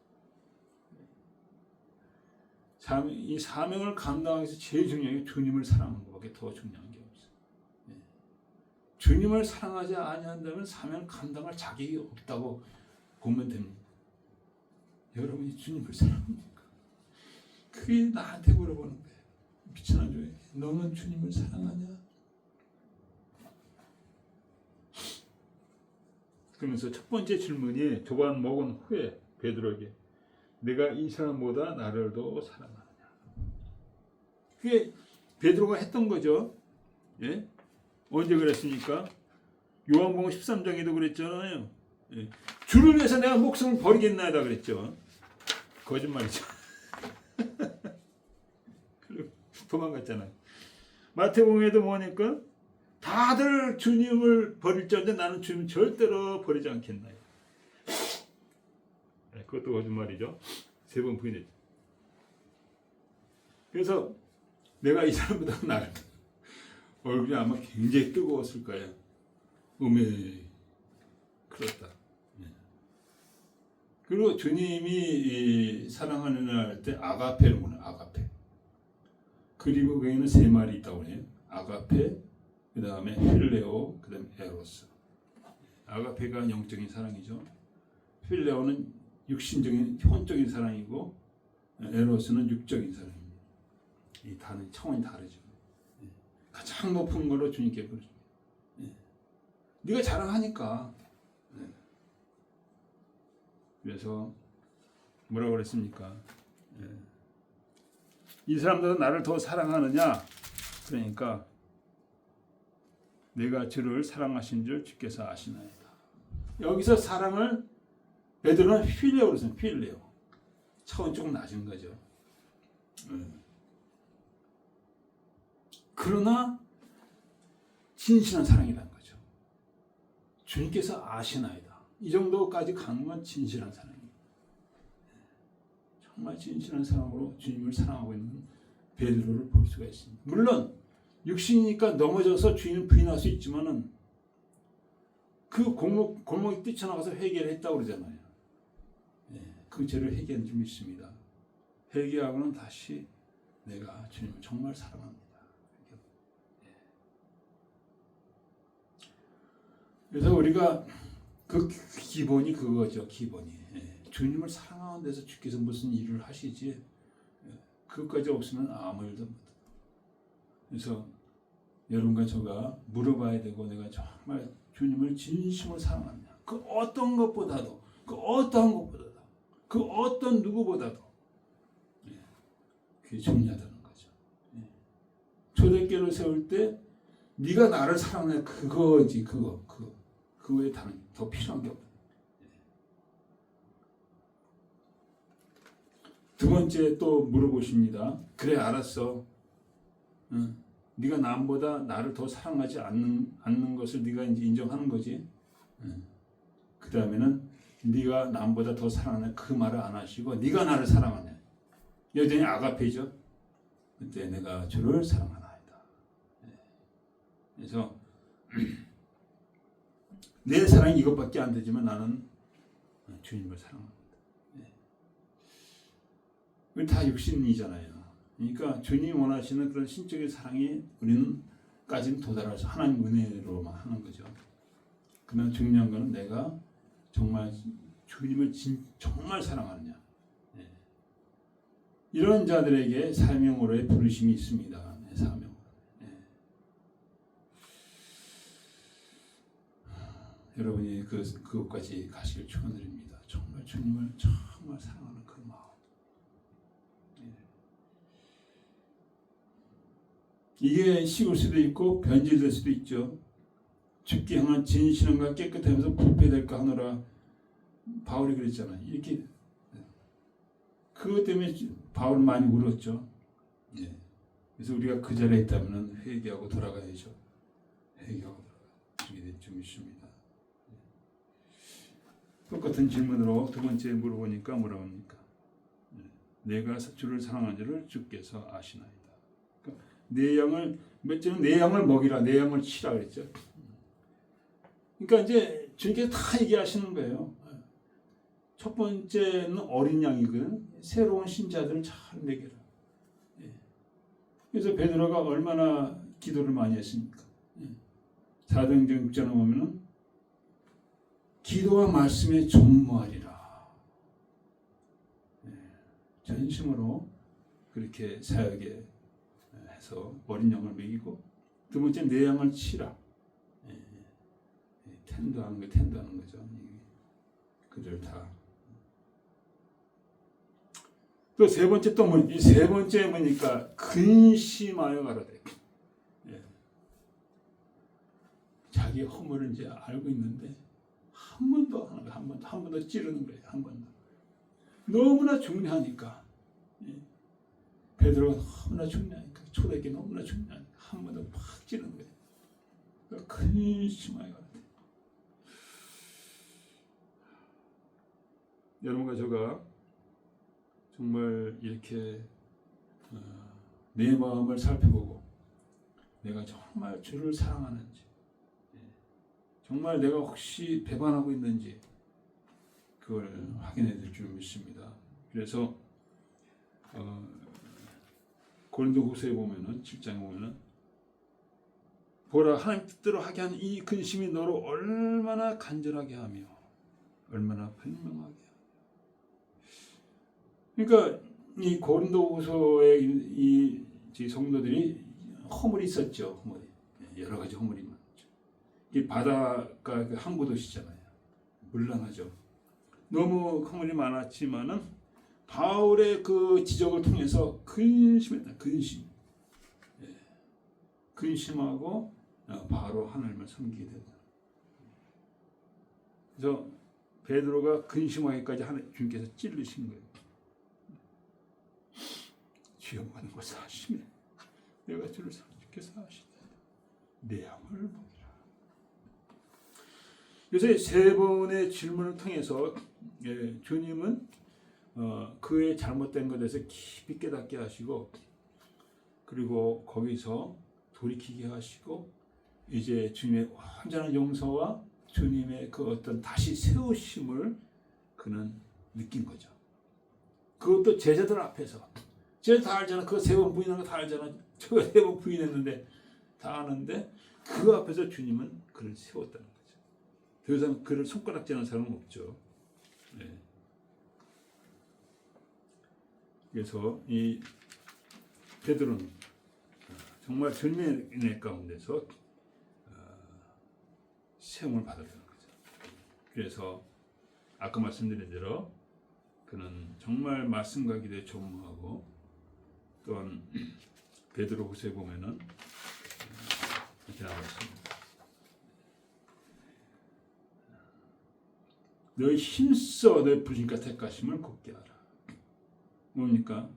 이 사명을 감당하기 위해서 제일 중요한 게 주님을 사랑하는 것밖에 더 중요한 게 없어요. 주님을 사랑하지 아니한다면 사명을 감당할 자격이 없다고 보면 됩니다. 여러분이 주님을 사랑합니까? 그게 나한테 물어보는 거예요. 미천한 교회, 너는 주님을 사랑하냐? 그러면서 첫 번째 질문이 조반 먹은 후에 베드로에게 내가 이 사람보다 나를 더 사랑하느냐. 그게 베드로가 했던 거죠. 예? 언제 그랬습니까? 요한복음 13장에도 그랬잖아요. 예. 주를 위해서 내가 목숨을 버리겠나이다 그랬죠. 거짓말이죠. 도망갔잖아요. 마태복음에도 뭐니까 다들 주님을 버릴지언데 나는 주님 절대로 버리지 않겠나요. 네, 그것도 거짓말이죠. 3번 부인했죠. 그래서 내가 이 사람보다 나를 얼굴이 아마 굉장히 뜨거웠을 거예요. 그렇다. 네. 그리고 주님이 사랑하는 할 때 아가페를 보내. 아가페. 그리고 거기는 3말이 있다고 해요. 아가페, 그 다음에 필레오, 그 다음에 에로스. 아가페가 영적인 사랑이죠. 필레오는 육신적인, 혼적인 사랑이고, 에로스는 육적인 사랑입니다. 이 다른 차원이 다르죠. 가장 높은 걸로 주님께 부르십니다. 네가 자랑하니까. 그래서 뭐라고 그랬습니까? 이 사람들은 나를 더 사랑하느냐? 그러니까 내가 주를 사랑하신 줄 주께서 아시나이다. 여기서 사랑을 베드로는 필레오로 써요. 필레오. 차원 조금 낮은 거죠. 그러나 진실한 사랑이라는 거죠. 주님께서 아시나이다. 이 정도까지 가는 건 진실한 사랑입니다. 정말 진실한 사랑으로 주님을 사랑하고 있는 베드로를 볼 수가 있습니다. 물론 육신이니까 넘어져서 주인을 부인할 수 있지만은 그 골목에 뛰쳐나가서 회개를 했다고 그러잖아요. 그 죄를 회개한 줄 믿습니다. 회개하고는 다시 내가 주님을 정말 사랑합니다. 그래서 우리가 그 기본이 그거죠. 기본이. 주님을 사랑하는 데서 주께서 무슨 일을 하시지 그것까지 없으면 아무 일도 못해요. 그래서 여러분과 저가 물어봐야 되고 내가 정말 주님을 진심으로 사랑하느냐. 그 어떤 것보다도 그 어떠한 것보다도 그 어떤 누구보다도 그게 중요하다는 거죠. 초대교회를 세울 때 네가 나를 사랑해 그거지. 그거 그 외에 다른 더 필요한 게 없다. 두 번째 또 물어보십니다. 그래 알았어. 응. 네가 남보다 나를 더 사랑하지 않는 것을 네가 이제 인정하는 거지. 응. 그 다음에는 네가 남보다 더 사랑하네 그 말을 안 하시고 네가 나를 사랑하네. 여전히 아가페죠. 그때 내가 주를 사랑하나이다. 그래서 내 사랑이 이것밖에 안 되지만 나는 주님을 사랑합니다. 다 육신이잖아요. 그러니까 주님이 원하시는 그런 신적인 사랑이 우리는까지는 도달해서 하나님 은혜로만 하는 거죠. 그러나 중요한 것은 내가 정말 주님을 정말 사랑하느냐. 이런 자들에게 사명으로의 부르심이 있습니다. 사명. 여러분이 그것까지 가시길 축원드립니다. 정말 주님을 정말 사랑하는 그 마음. 이게 식을 수도 있고 변질될 수도 있죠. 죽게 향한 진실함과 깨끗하면서 부패될까 하노라 바울이 그랬잖아요. 이렇게 그것 때문에 바울은 많이 울었죠. 그래서 우리가 그 자리에 있다면 회개하고 돌아가야죠. 회개하고 돌아가야 좀 있습니다. 똑같은 질문으로 두 번째 물어보니까 뭐라고 합니까? 내가 주를 사랑한 줄을 주께서 아시나이다. 그러니까 내 양을 먹이라, 내 양을 치라 그랬죠. 그러니까 이제 주님께서 다 얘기하시는 거예요. 첫 번째는 어린 양이거든. 새로운 신자들을 잘 먹여라. 그래서 베드로가 얼마나 기도를 많이 했습니까? 사도행전 6장에 보면은 기도와 말씀에 전무하리라. 전심으로 그렇게 사역에 해서 어린 양을 먹이고, 두 번째 내 양을 치라. 텐도하는 거죠. 그들 다. 또 세 번째 또 이 세 번째 뭐니까 근심하여 가라되. 자기 허물을 이제 알고 있는데 한 번 더 하는 거야. 한 번 더 찌르는 거예요. 한 번 더. 너무나 중요하니까. 베드로가 너무나 중요하니까, 초대교회 너무나 중요하니까 한 번 더 팍 찌르는 거예요. 근심하여 가라되. 여러분과 제가 정말 이렇게 내 마음을 살펴보고 내가 정말 주를 사랑하는지, 정말 내가 혹시 배반하고 있는지 그걸 확인해 줄 줄 믿습니다. 그래서 고린도후서에 보면은 7장에 보면은 보라 하나님 뜻대로 하게 하는 이 근심이 너로 얼마나 간절하게 하며 얼마나 분명하게 하며. 그러니까 이 고린도후서의 이 성도들이 허물이 있었죠. 허물이 여러 가지 허물이 많죠. 이 바다가 그 항구 도시잖아요. 물란하죠. 너무 허물이 많았지만은 바울의 그 지적을 통해서 근심했다. 근심하고 바로 하나님을 섬기게 된다. 그래서 베드로가 근심하기까지 주님께서 찔르신 거예요. 주여 모든 것을 하시네. 내가 주를 사랑 주께서 하시네. 내 양을 먹이라. 그래서 세 번의 질문을 통해서 주님은 그의 잘못된 것에 대해서 깊이 깨닫게 하시고, 그리고 거기서 돌이키게 하시고, 이제 주님의 완전한 용서와 주님의 그 어떤 다시 세우심을 그는 느낀 거죠. 그것도 제자들 앞에서. 제가 다 알잖아. 그거 세 번 부인한 거 다 알잖아. 저거 세 번 부인했는데 다 아는데 그 앞에서 주님은 그를 세웠다는 거죠. 더 이상 그를 손가락질하는 사람은 없죠. 그래서 이 베드로는 정말 주님의 은혜 가운데서 세움을 받았다는 거죠. 그래서 아까 말씀드린 대로 그는 정말 말씀과 기도에 전무하고, 또한 베드로후서에 보면은 이렇게 나와 있습니다. 너희 힘써 너희 부르심과 택하심을 굳게 하라. 뭡니까?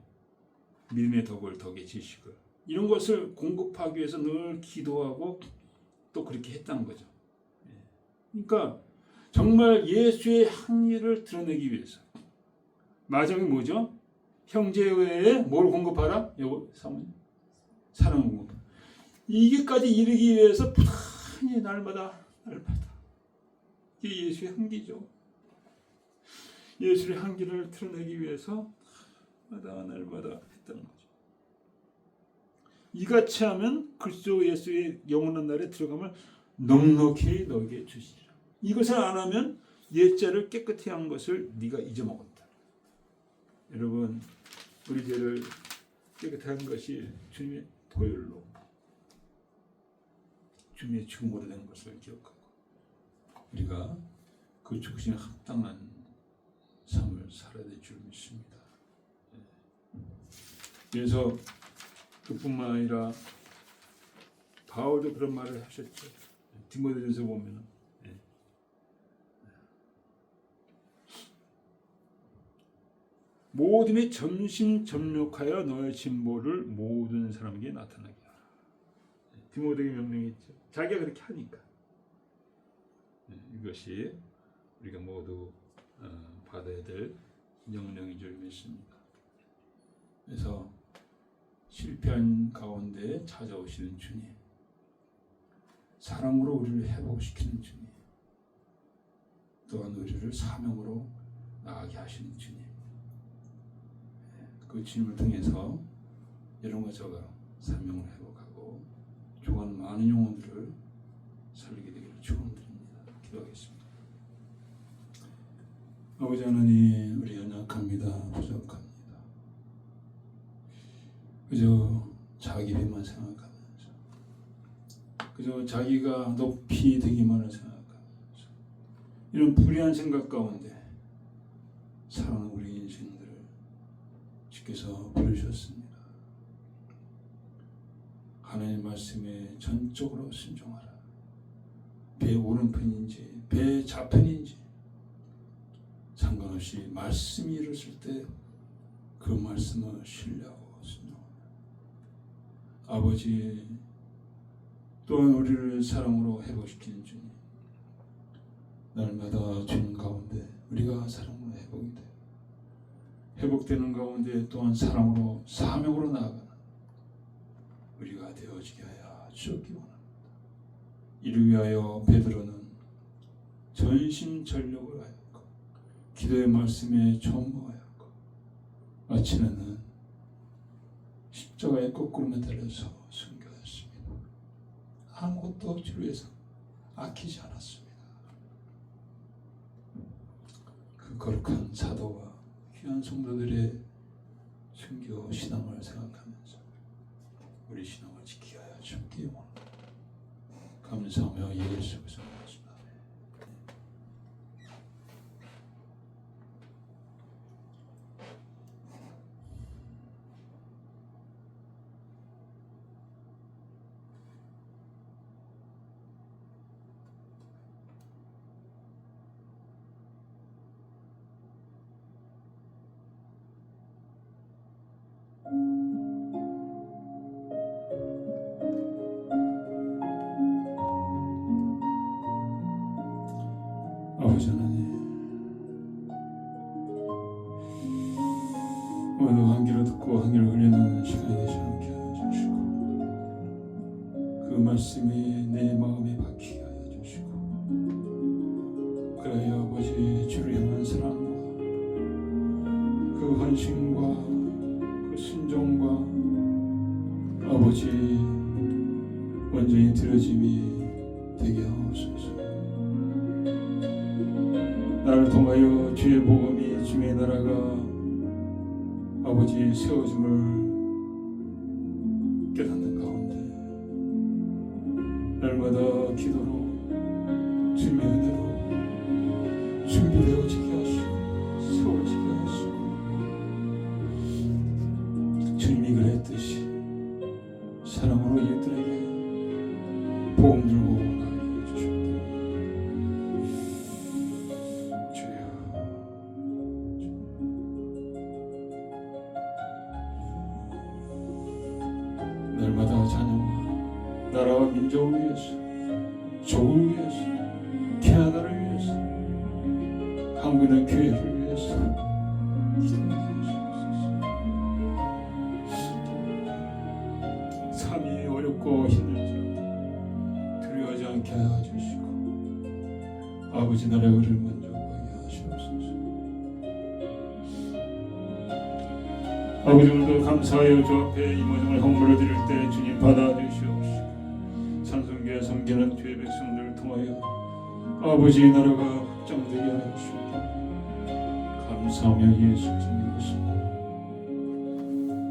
믿음의 덕을 덕에 지식을 이런 것을 공급하기 위해서 늘 기도하고 또 그렇게 했다는 거죠. 그러니까 정말 예수의 항의를 드러내기 위해서 마정이 뭐죠? 형제에 의해 뭘 공급하라? 여보 사모님 사랑을 공급. 이게까지 이르기 위해서 부단히 날마다 이게 예수의 항기죠. 예수의 항기를 드러내기 위해서 날마다 했다는 거죠. 이같이 하면 그리스도 예수의 영원한 날에 들어가면 넉넉히 너에게 주시리라. 이것을 안 하면 옛죄를 깨끗이 한 것을 네가 잊어먹었다. 여러분 우리 죄를 깨끗이 한 것이 주님의 보혈로 주님의 죽음으로 된 것을 기억하고 우리가 그 죽으심에 합당한 삶을 살아야 될 줄 믿습니다. 그래서 그뿐만 아니라 바울도 그런 말을 하셨죠. 디모데전서 보면 모든이 전심전력하여 너의 진보를 모든 사람에게 나타나게 하라. 디모데에게 명령했죠. 자기가 그렇게 하니까 이것이 우리가 모두 받아야 될 명령인 줄 믿습니다. 그래서 실패한 가운데 찾아오시는 주님, 사랑으로 우리를 회복시키는 주님, 또한 우리를 사명으로 나가게 하시는 주님, 그 주님을 통해서 여러분과 저가 사명을 회복하고 조금 많은 영혼들을 살리게 되기를 축원드립니다. 기도하겠습니다. 아버지 하나님, 우리 연약합니다. 부족합니다. 그저 자기 배만 생각하면서 그저 자기가 높이 되기만을 생각하면서 이런 불의한 생각 가운데 사랑하는 우리 인생들을 주께서 부르셨습니다. 하나님 말씀에 전적으로 순종하라. 배 오른편인지 배 좌편인지 상관없이 말씀이 이루어질 때 그 말씀을 신뢰하고 순종하라. 아버지, 또한 우리를 사랑으로 회복시키는 주님, 날마다 주님 가운데 우리가 사랑으로 회복이 되고 회복되는 가운데 또한 사랑으로 사명으로 나아가는 우리가 되어지게 하여 주옵기 원합니다. 이를 위하여 베드로는 전심전력을 하였고 기도의 말씀에 전무하였고 마치는 십자가의 거꾸로 매달려서 순교했습니다. 아무것도 주를 위해서 아끼지 않았습니다. 그 거룩한 사도와 귀한 성도들의 순교 신앙을 생각하면서 우리 신앙을 지키게 하여 주옵기 원합니다. 감사하며 예수 그리스도 말씀합니다. 아버지 하나님, 오늘 한 귀로 듣고 한 귀로 흘려나오는 시간이 되지 않게 하여 주시고 그 말씀이 내 마음에 박히게 하여 주시고 그래야 아버지 주를 향한 사랑과 그 헌신과 그 순종과 아버지 완전히 들어짐이 되게 하옵소서. 나를 통하여 주의 복음이 주의 나라가 아버지 세워짐을 깨닫는 가운데 날마다 기도로 주님의 은혜로 준비되어지게 하시고 세워지게 하시고 주님이 그랬듯이 사랑으로 이웃들에게 복음 들고 날마다 자녀와 나라와 민족을 위해서, 조국을 위해서, 캐나다를 위해서, 한국의 교회를 위해서 기도해 주시옵소서. 삶이 어렵고 힘들지라도 두려워하지 않게 하여 주시고 아버지 나라의 의를 먼저 구하게 하시옵소서. 아버지 오늘도 감사하여 주 앞에 이 모종을 헌물을 드릴 때 주님 받아주시옵시고 찬송교회 섬기는 주의 백성들을 통하여 아버지의 나라가 확장되게 하여 주시옵소서. 감사하며 예수 주님 이름으로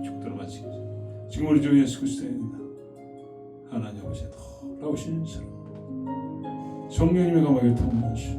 축도를 마치겠습니다. 지금 우리 주 예수 그리스도의 하나님 아버지의 놀라우신 사랑 성령님의 감화에 통하시